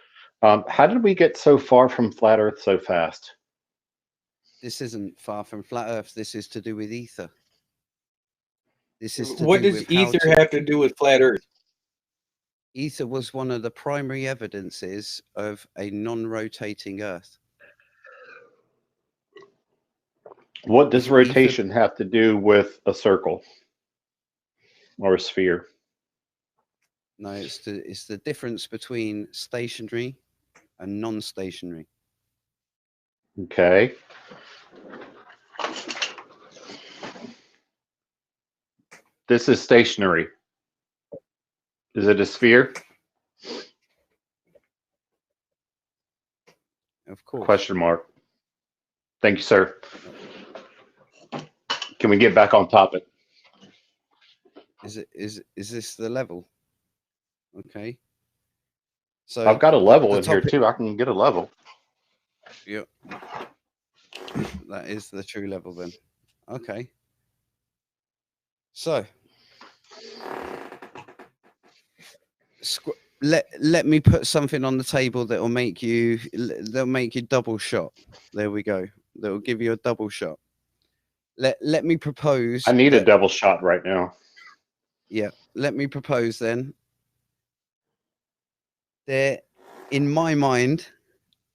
How did we get so far from flat Earth so fast? This isn't far from flat Earth. This is to do with ether. This is to what do does with ether have to do with flat Earth? Ether was one of the primary evidences of a non-rotating Earth. What does rotation have to do with a circle or a sphere? No, it's the difference between stationary and non-stationary. Okay. This is stationary. Is it a sphere? Of course. Question mark. Thank you, sir. Can we get back on topic? Is this the level? Okay. So I've got a level in here too. I can get a level. Yep. That is the true level then. Okay. So let me put something on the table that will make you double shot. There we go. That will give you a double shot. Let me propose. I need a double shot right now. Yeah, let me propose then. There, in my mind,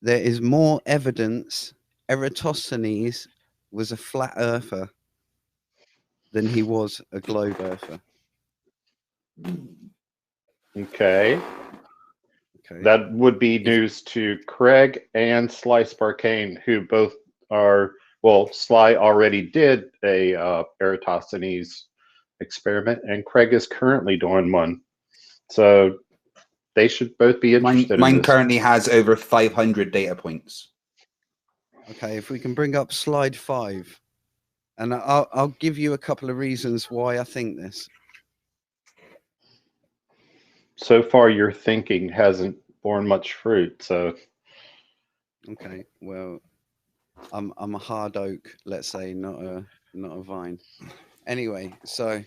there is more evidence Eratosthenes was a flat earther than he was a globe earther. Okay. That would be news to Craig and Sly Sparkane, who both are, well, Sly already did a Eratosthenes experiment, and Craig is currently doing one. So they should both be interested Mine in this. currently has over 500 data points. Okay, if we can bring up slide 5, and I'll give you a couple of reasons why I think this. So far, your thinking hasn't borne much fruit. So, okay, well, I'm a hard oak, let's say, not a vine. Anyway, so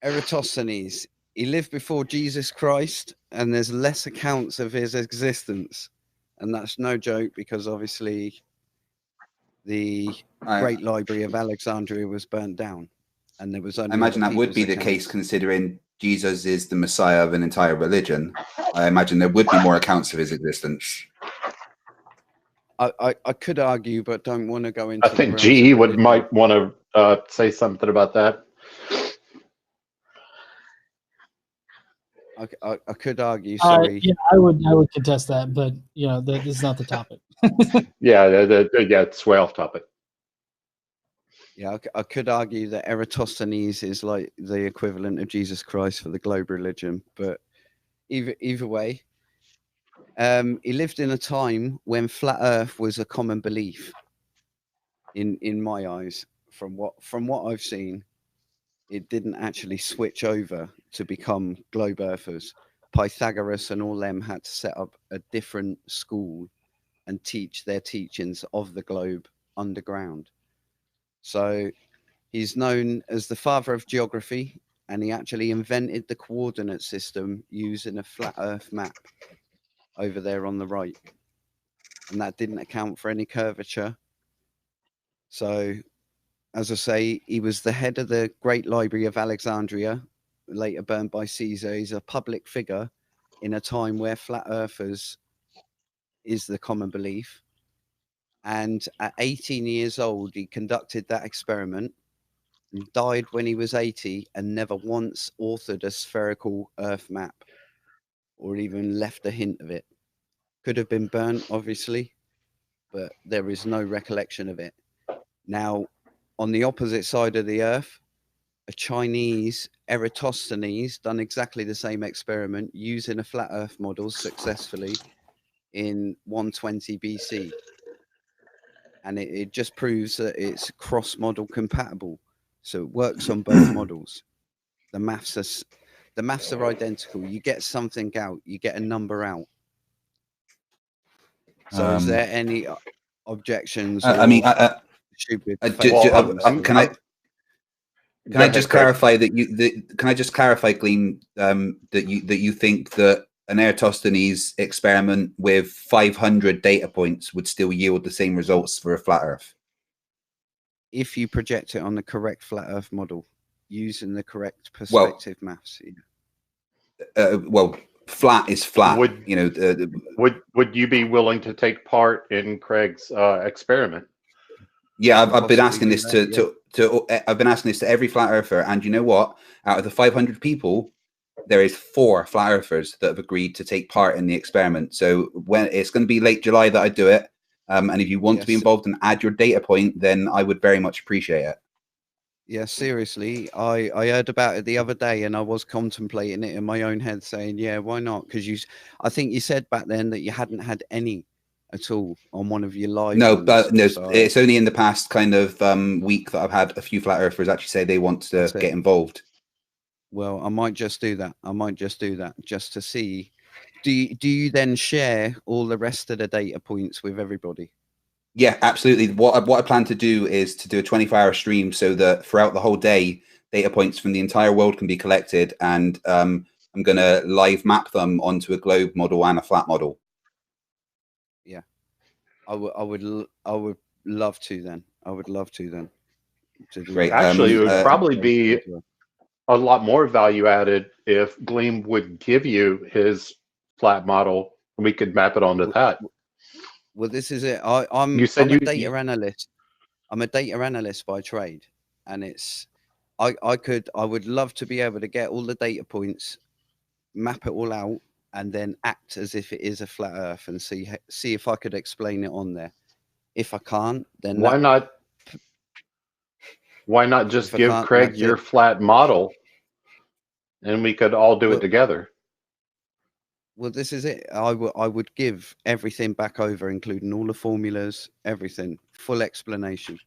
Eratosthenes, he lived before Jesus Christ, and there's less accounts of his existence, and that's no joke because obviously the Great Library of Alexandria was burnt down, and there was only. I imagine that would be the case, considering Jesus is the Messiah of an entire religion. I imagine there would be more accounts of his existence. I could argue, but don't want to go into. I think GE might want to say something about that. I could argue. Sorry. Yeah, I would contest that, but this is not the topic. Yeah, it's way off topic. Yeah, I could argue that Eratosthenes is like the equivalent of Jesus Christ for the globe religion, but either way, he lived in a time when flat Earth was a common belief. In my eyes, from what I've seen, it didn't actually switch over to become globe earthers. Pythagoras and all them had to set up a different school and teach their teachings of the globe underground. So He's known as the father of geography, and he actually invented the coordinate system using a flat Earth map over there on the right. And that didn't account for any curvature. So, as I say, he was the head of the Great Library of Alexandria, later burned by Caesar. He's a public figure in a time where flat earthers is the common belief. And at 18 years old, he conducted that experiment and died when he was 80 and never once authored a spherical Earth map or even left a hint of it. Could have been burnt, obviously, but there is no recollection of it. Now, on the opposite side of the Earth, a Chinese Eratosthenes done exactly the same experiment using a flat Earth model successfully in 120 BC. And it just proves that it's cross-model compatible. So it works on both models. The maths are identical. You get something out, you get a number out. So is there any objections? I mean, stupid can I just clarify that can I just clarify, Gleem, that you think that an Eratosthenes experiment with 500 data points would still yield the same results for a flat Earth? If you project it on the correct flat Earth model using the correct perspective maths. Well, flat is flat. Would you be willing to take part in Craig's experiment? Yeah, I've been asking this I've been asking this to every flat earther, and you know what? Out of the 500 people, there is 4 flat earthers that have agreed to take part in the experiment. So when it's going to be late July that I do it, and if you want to be involved and add your data point, then I would very much appreciate it. Yeah, seriously, I heard about it the other day, and I was contemplating it in my own head, saying, yeah, why not? Because I think you said back then that you hadn't had any at all on one of your live No, ones, but no, so it's only in the past kind of week that I've had a few flat earthers actually say they want to get involved. Well, I might just do that. Just to see. Do you then share all the rest of the data points with everybody? Yeah, absolutely. What I plan to do is to do a 24-hour stream so that throughout the whole day, data points from the entire world can be collected, and I'm going to live map them onto a globe model and a flat model. Yeah, I would love to then. Great. Actually, it would probably be a lot more value added if Gleem would give you his flat model and we could map it onto that. Well, this is it. I'm a data analyst. I'm a data analyst by trade, and I would love to be able to get all the data points, map it all out, and then act as if it is a flat Earth and see if I could explain it on there. If I can't, then why not just give Craig your flat model, and we could all do it together? Well, this is it. I would give everything back over, including all the formulas, everything, full explanation.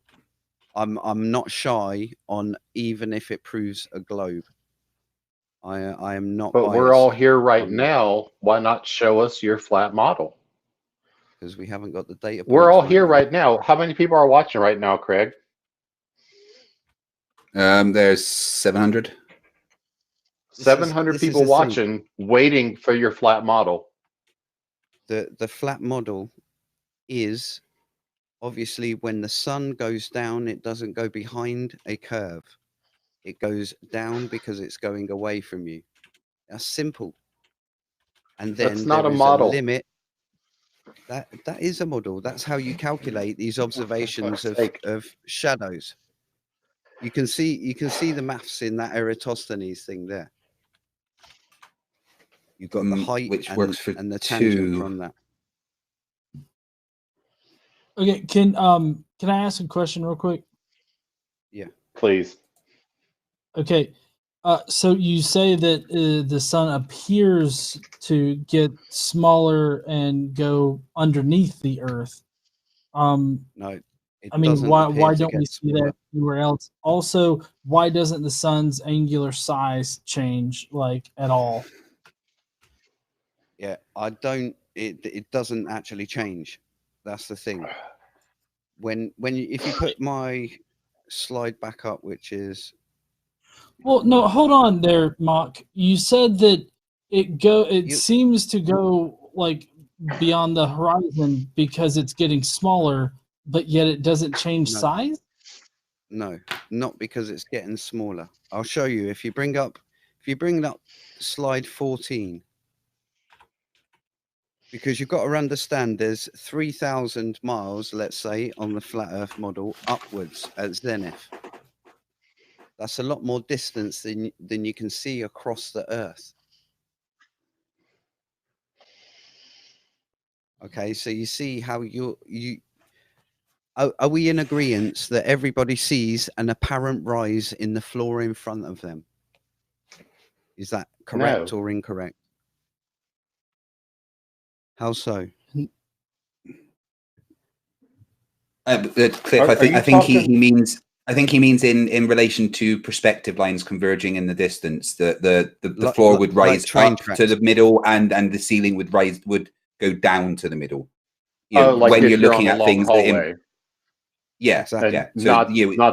I'm not shy on even if it proves a globe. I am not. But we're all here right now. Why not show us your flat model? Because we haven't got the data. We're all here right now. How many people are watching right now, Craig? There's 700. 700 people watching, waiting for your flat model. The flat model is obviously when the sun goes down, it doesn't go behind a curve. It goes down because it's going away from you. That's simple. And then that's not a model. Limit. That is a model. That's how you calculate these observations of shadows. You can see the maths in that Eratosthenes thing there. You've got the height which works for and the tangent from that. Okay, can I ask a question real quick? Yeah, please. Okay, so you say that the sun appears to get smaller and go underneath the Earth. No, I mean, why don't we see that anywhere else? Also, why doesn't the sun's angular size change at all? Yeah, I don't. It doesn't actually change. That's the thing. If you put my slide back up, which is Well, no, hold on there, Mach. You said that it You- seems to go like beyond the horizon because it's getting smaller, but yet it doesn't change No. size. no, not because it's getting smaller. I'll show you. If you bring up slide 14, because you've got to understand there's 3,000 miles, let's say, on the flat Earth model upwards at zenith. That's a lot more distance than you can see across the Earth. Okay, so you see how are we in agreement that everybody sees an apparent rise in the floor in front of them? Is that correct No. or incorrect? How so? Cliff, Are you I think he talking- means. I think he means in relation to perspective lines converging in the distance. The floor would rise train up tracks. to the middle, and the ceiling would go down to the middle. You Oh, know, like when if you're you're looking on a at long things, hallway, yeah, Exactly. yeah. and So not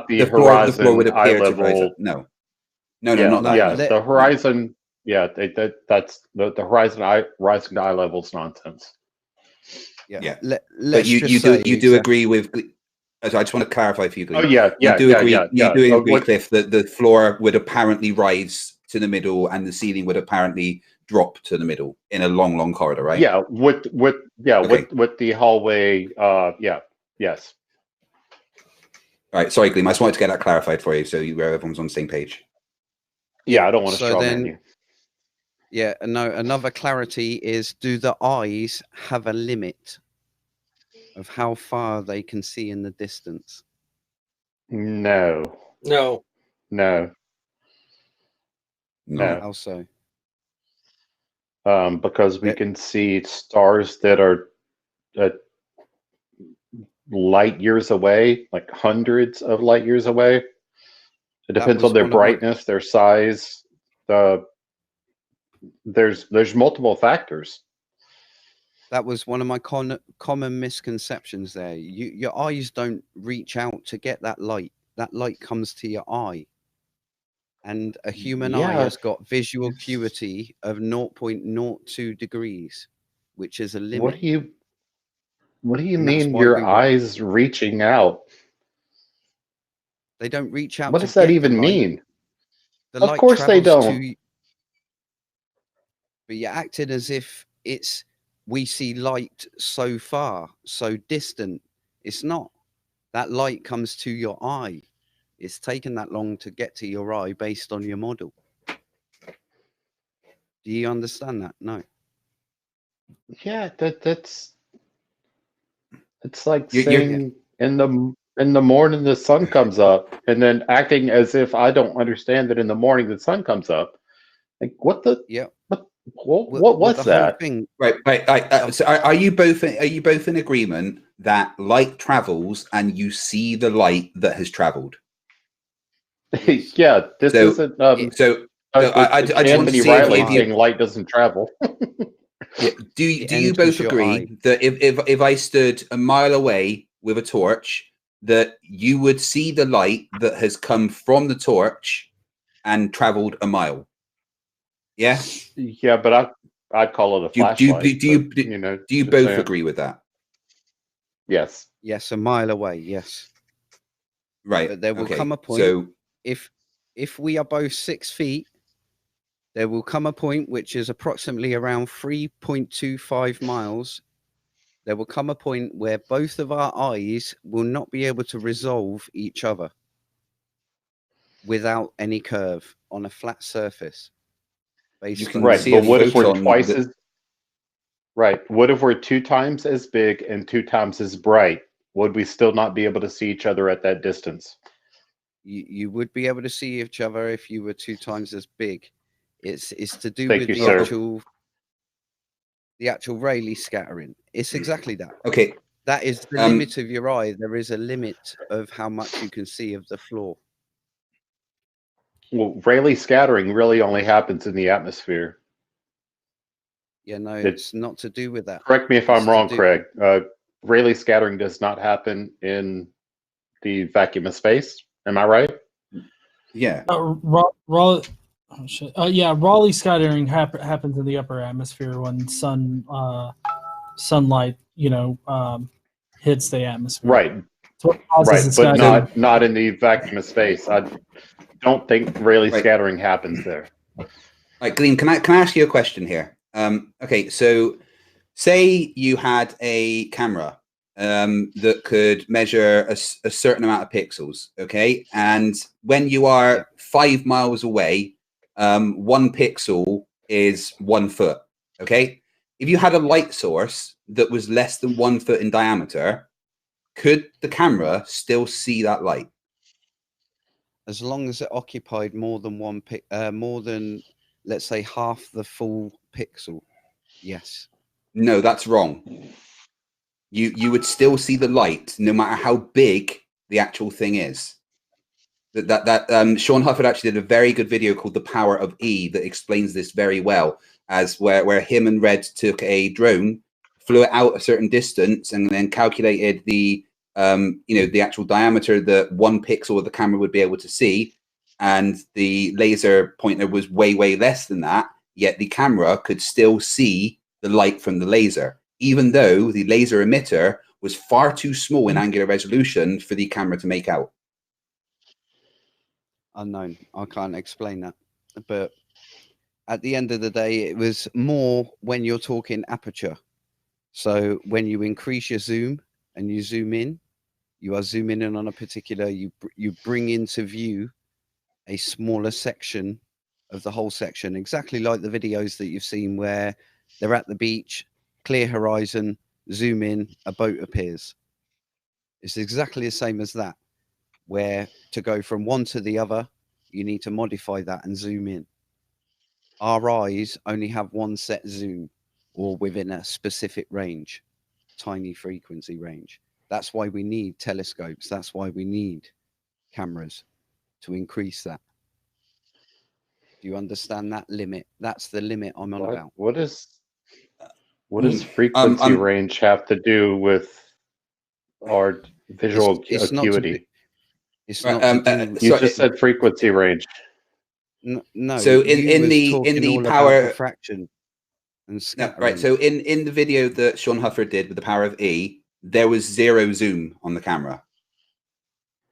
the the floor horizon would eye appear to rise level. up. No, Yeah, not that. yeah. No. The horizon. Yeah, that's the horizon rising to eye level's nonsense. Yeah. Let's But you just do say agree with. So I just want to clarify for you, Gleem. Oh yeah, yeah, you do yeah, agree. yeah, You yeah. do agree, What- Cliff, that the floor would apparently rise to the middle, and the ceiling would apparently drop to the middle in a long corridor, right? Yeah, with Okay. with the hallway. Yeah, yes. All right. Sorry, Gleem. I just wanted to get that clarified for you, so everyone's on the same page. Yeah, I don't want to So straw then- man you. yeah, no, another clarity is, do the eyes have a limit of how far they can see in the distance? No, No. no, no. How so? Because we Yeah. can see stars that are light years away, like hundreds of light years away. It depends was on their one of my- brightness, their size. There's multiple factors. That was one of my common misconceptions there. Your eyes don't reach out to get that light. That light comes to your eye. And a human eye Yeah. has got visual acuity of 0.02 degrees, which is a limit. What do you And that's mean why your we- eyes reaching out? They don't reach out. What to does that get the even light. mean? The Of light course they travels don't. But you're acting as if we see light so far, so distant. It's not. That light comes to your eye. It's taken that long to get to your eye based on your model. Do you understand that? No. Yeah, that's it's like You're- saying in the morning the sun comes up, and then acting as if I don't understand that in the morning the sun comes up. Like what the Yeah. what Well, what's the whole that? thing. Right. So are you both in agreement that light travels and you see the light that has traveled? Yes. Yeah, this So- isn't So I just want to Anthony see if Riley you- saying light doesn't travel. Yeah. Do It you enters both your agree eye. that if I stood a mile away with a torch, that you would see the light that has come from the torch and traveled a mile? Yeah. Yeah, but I'd call it a Do you flashlight. do you just both saying. agree with that? Yes. Yes, a mile away. Yes. Right. But there will okay. come a point. So If we are both 6 feet, there will come a point which is approximately around 3.25 miles. There will come a point where both of our eyes will not be able to resolve each other without any curve on a flat surface. Based can on Right, see but a what if we're photon twice that- as right? What if we're 2 times as big and 2 times as bright? Would we still not be able to see each other at that distance? you would be able to see each other if you were 2 times as big. It's to do Thank with you, the sir. actual Rayleigh scattering. It's exactly that. okay. That is the limit of your eye. There is a limit of how much you can see of the floor. Well, Rayleigh scattering really only happens in the atmosphere. Yeah, no, It- it's not to do with that. Correct me if It's I'm to wrong, do- Craig. Rayleigh scattering does not happen in the vacuum of space, Am I right? Yeah. Yeah, Raleigh scattering happens in the upper atmosphere when sunlight, hits the atmosphere. Right. It's what causes the But scattering. not in the vacuum of space. I don't think Rayleigh Right. scattering happens there. Right, Gleem, can I ask you a question here? Okay, so say you had a camera that could measure a certain amount of pixels, okay? And when you are 5 miles away, 1 pixel is 1 foot, okay? If you had a light source that was less than 1 foot in diameter, could the camera still see that light? As long as it occupied more than more than, let's say, half the full pixel. Yes. No, that's wrong. You would still see the light no matter how big the actual thing is. Sean Hufford actually did a very good video called "The Power of E" that explains this very well, as where him and Red took a drone, flew it out a certain distance, and then calculated the the actual diameter that 1 pixel of the camera would be able to see, and the laser pointer was way less than that. Yet the camera could still see the light from the laser, even though the laser emitter was far too small in angular resolution for the camera to make out. Unknown. I can't explain that. But at the end of the day, it was more when you're talking aperture. So when you increase your zoom and you zoom in, you are zooming in on a particular, you bring into view a smaller section of the whole section, exactly like the videos that you've seen where they're at the beach, clear horizon, zoom in, a boat appears. It's exactly the same as that, where to go from one to the other, you need to modify that and zoom in. Our eyes only have one set zoom, or within a specific range, tiny frequency range. That's why we need telescopes. That's why we need cameras to increase that. Do you understand that limit? That's the limit I'm on about. What does frequency range have to do with our visual it's acuity? It's not to do. You just said frequency range. No. So in the power diffraction and scattering. Right. So in the video that Sean Hufford did with The Power of E, there was 0 zoom on the camera.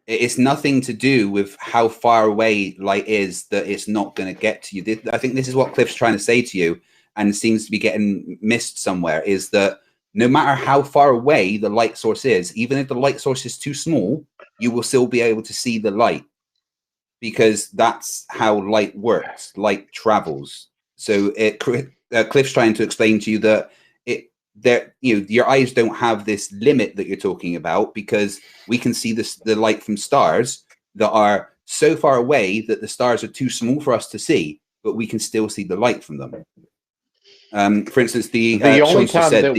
It's nothing to do with how far away light is that it's not going to get to you. I think this is what Cliff's trying to say to you, and seems to be getting missed somewhere, is that no matter how far away the light source is, even if the light source is too small, you will still be able to see the light, because that's how light works. Light travels. So Cliff's trying to explain to you that your eyes don't have this limit that you're talking about, because we can see the light from stars that are so far away that the stars are too small for us to see, but we can still see the light from them. For instance, the only time that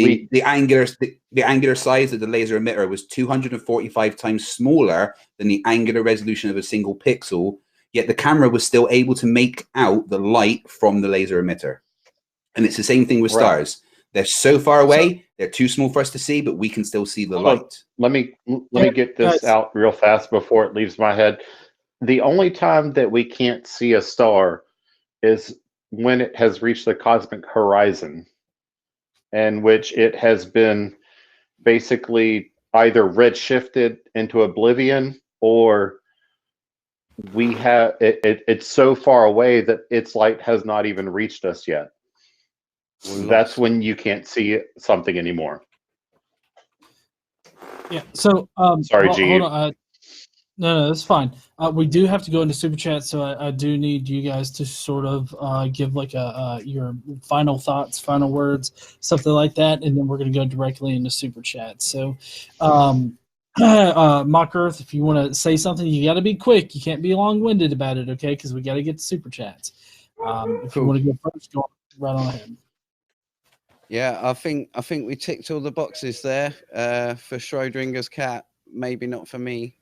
the angular size of the laser emitter was 245 times smaller than the angular resolution of a single pixel, yet the camera was still able to make out the light from the laser emitter. And it's the same thing with stars. They're so far away, they're too small for us to see, but we can still see the light. Let me get this out real fast before it leaves my head. The only time that we can't see a star is when it has reached the cosmic horizon, in which it has been basically either redshifted into oblivion, or we have it's so far away that its light has not even reached us yet. That's when you can't see something anymore. Yeah. So, sorry, G. Hold on. No, that's fine. We do have to go into super chat, so I do need you guys to sort of give like your final thoughts, final words, something like that, and then we're going to go directly into super chat. So, Mach Earth, if you want to say something, you got to be quick. You can't be long-winded about it, okay? Because we got to get to super chats. If you want to go first, go right on ahead. Yeah, I think we ticked all the boxes there for Schrodinger's cat. Maybe not for me.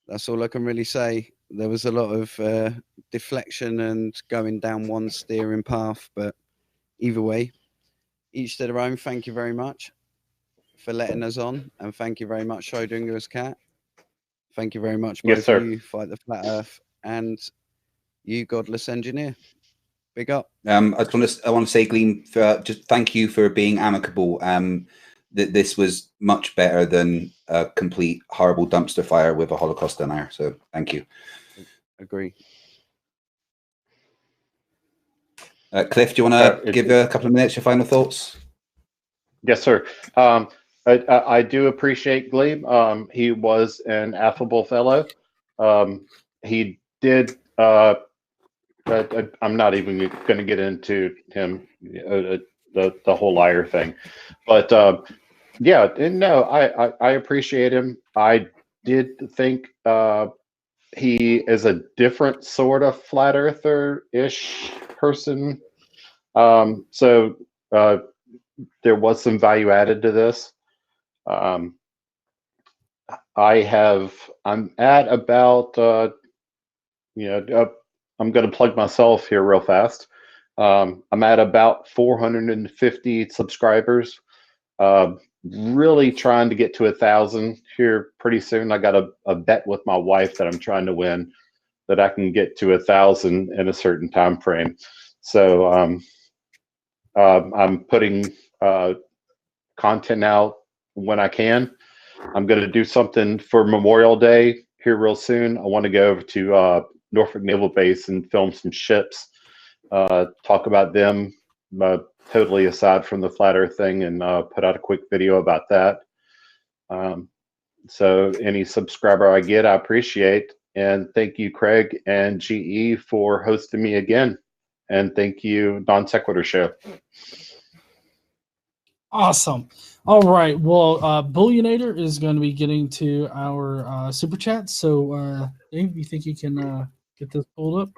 That's all I can really say. There was a lot of deflection and going down one steering path, but either way, each to their own. Thank you very much for letting us on, and thank you very much, Schrodinger's cat. Thank you very much, Yes, both sir. of you. Fight the flat Earth, and you, godless engineer. Big up. I want to say, Gleem, just thank you for being amicable. That this was much better than a complete horrible dumpster fire with a Holocaust denier. So thank you. Agree. Cliff, do you want to give a couple of minutes your final thoughts? Yes, sir. I do appreciate Gleem. He was an affable fellow. He did. I'm not even going to get into him, the whole liar thing, but yeah, no, I appreciate him. I did think he is a different sort of flat earther-ish person. So there was some value added to this. I'm at about I'm going to plug myself here real fast. I'm at about 450 subscribers. Really trying to get to 1,000 here pretty soon. I got a bet with my wife that I'm trying to win, that I can get to 1,000 in a certain time frame. So I'm putting content out when I can. I'm going to do something for Memorial Day here real soon. I want to go over to Norfolk Naval Base and film some ships, talk about them, totally aside from the flat earth thing, and put out a quick video about that. So any subscriber I get, I appreciate. And thank you, Craig and GE, for hosting me again. And thank you, Non Sequitur Show. Awesome. All right. Well, Bullionator is going to be getting to our super chat. So, Dave, you think you can get this pulled up?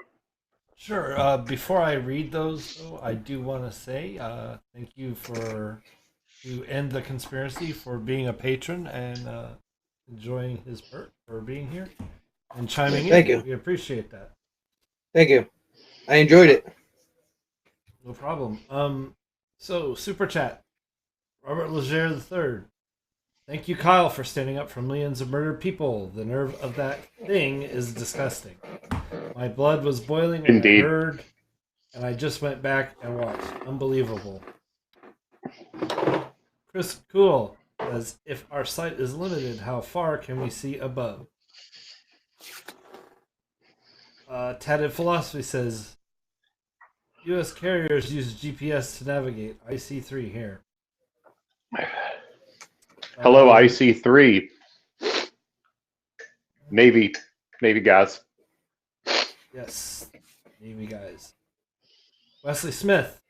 Sure. Before I read those, though, I do want to say thank you to End the Conspiracy for being a patron and enjoying his perk for being here and chiming in. Thank you. We appreciate that. Thank you. I enjoyed it. No problem. So super chat. Robert Leger III. Thank you, Kyle, for standing up for millions of murdered people. The nerve of that thing is disgusting. My blood was boiling when Indeed. I heard, and I just went back and watched. Unbelievable. Chris Cool says, if our sight is limited, how far can we see above? Tatted Philosophy says, U.S. carriers use GPS to navigate. IC3 here. Hello, IC3. Navy guys. Yes, Navy guys. Wesley Smith,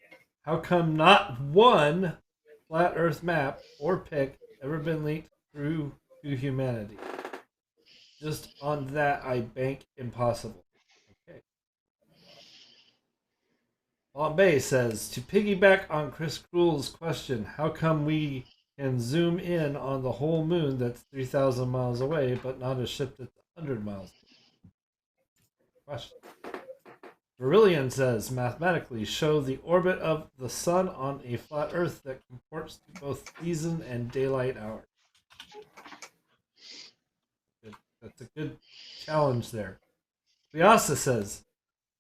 how come not one flat Earth map or pic ever been leaked through to humanity? Just on that, I bank impossible. Okay. Bombay says, to piggyback on Chris Cruel's question, how come we can zoom in on the whole moon that's 3,000 miles away, but not a ship that's 100 miles away? Question. Brilliant says, mathematically, show the orbit of the sun on a flat Earth that comports to both season and daylight hours. That's a good challenge there. Vyasa says,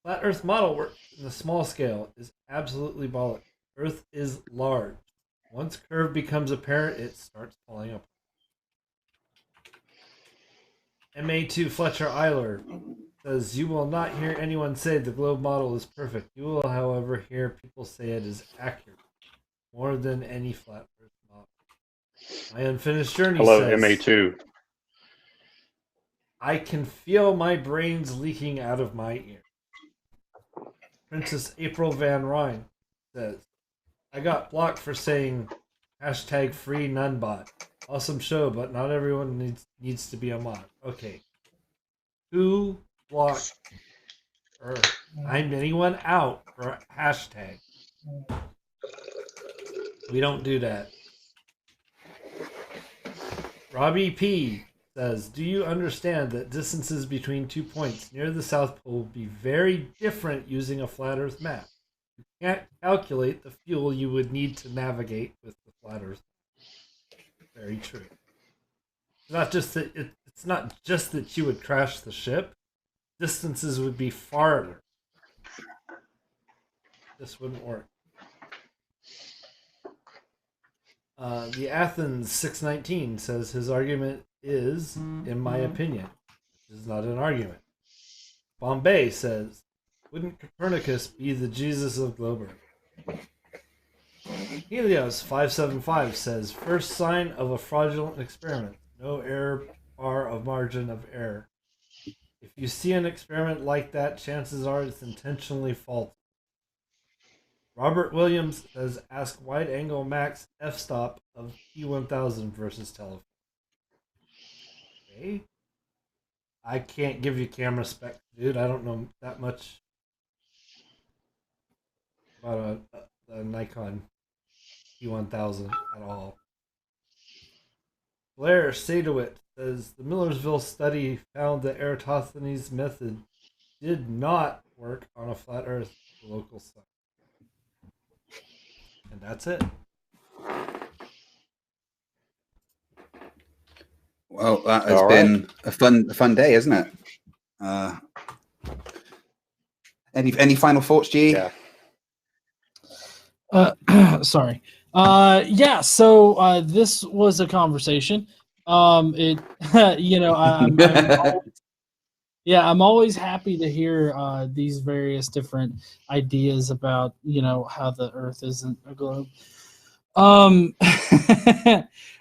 flat Earth model works in the small scale is absolutely bollock. Earth is large. Once curve becomes apparent, it starts falling apart. MA2 Fletcher Eiler says, you will not hear anyone say the globe model is perfect. You will, however, hear people say it is accurate. More than any flat Earth model. My Unfinished Journey Hello, says, MA2. I can feel my brains leaking out of my ear. Princess April Van Ryn says, I got blocked for saying hashtag free nunbot. Awesome show, but not everyone needs to be a mod. Okay. Who blocked or timed anyone out for a hashtag? We don't do that. Robbie P says, do you understand that distances between 2 points near the South Pole will be very different using a flat Earth map? You can't calculate the fuel you would need to navigate with the flat Earth. Very true. It's not just that it's It's not just that she would crash the ship. Distances would be farther. This wouldn't work. The Athens 619 says his argument is, in my opinion, which is not an argument. Bombay says, wouldn't Copernicus be the Jesus of Glober? Helios 575 says, first sign of a fraudulent experiment. No error bar of margin of error. If you see an experiment like that, chances are it's intentionally faulty. Robert Williams says, ask wide-angle max f-stop of T1000 versus telephone. Okay. I can't give you camera specs, dude. I don't know that much about a Nikon T1000 at all. Blair Sadowit says, the Millersville study found that Eratosthenes' method did not work on a flat Earth local site. And that's it. Well, that has been a fun day, isn't it? Any final thoughts, G? Yeah. Sorry. Yeah. So this was a conversation. I'm I'm always happy to hear these various different ideas about how the Earth isn't a globe.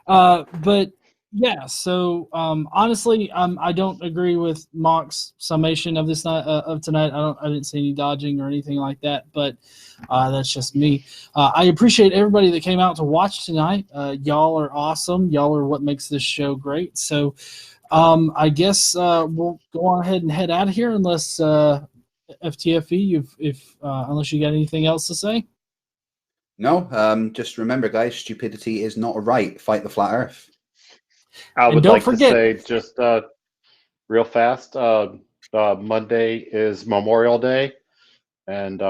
But yeah, so honestly, I don't agree with Mach's summation of this night of tonight. I didn't see any dodging or anything like that, but that's just me. I appreciate everybody that came out to watch tonight. Y'all are awesome. Y'all are what makes this show great. So I guess we'll go on ahead and head out of here, unless FTFE, unless you got anything else to say. No, just remember, guys, stupidity is not a right. Fight the flat Earth. I would like to say just real fast, Monday is Memorial Day, and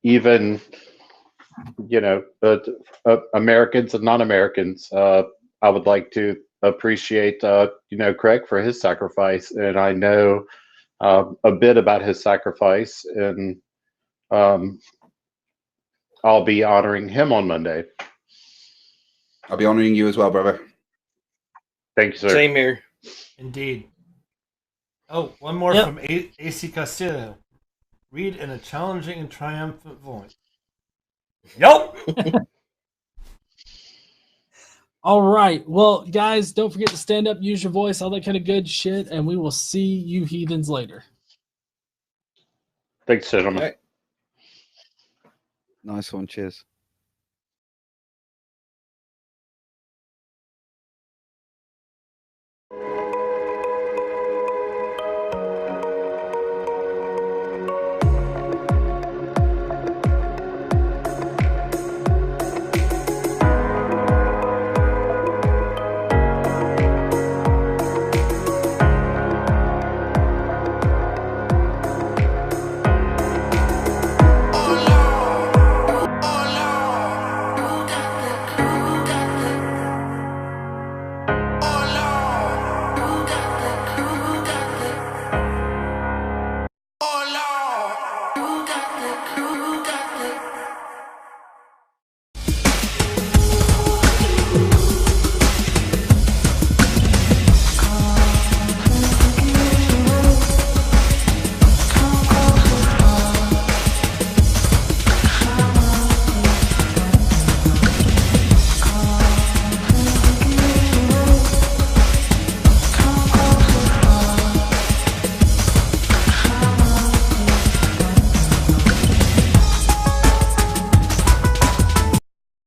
even Americans and non-Americans, I would like to appreciate Craig for his sacrifice, and I know a bit about his sacrifice, and I'll be honoring him on Monday. I'll be honoring you as well, brother. Thank you, sir. Same here. Indeed. Oh, one more from AC Castillo. Read in a challenging and triumphant voice. Yup! All right. Well, guys, don't forget to stand up, use your voice, all that kind of good shit, and we will see you heathens later. Thanks, gentlemen. Right. Nice one. Cheers.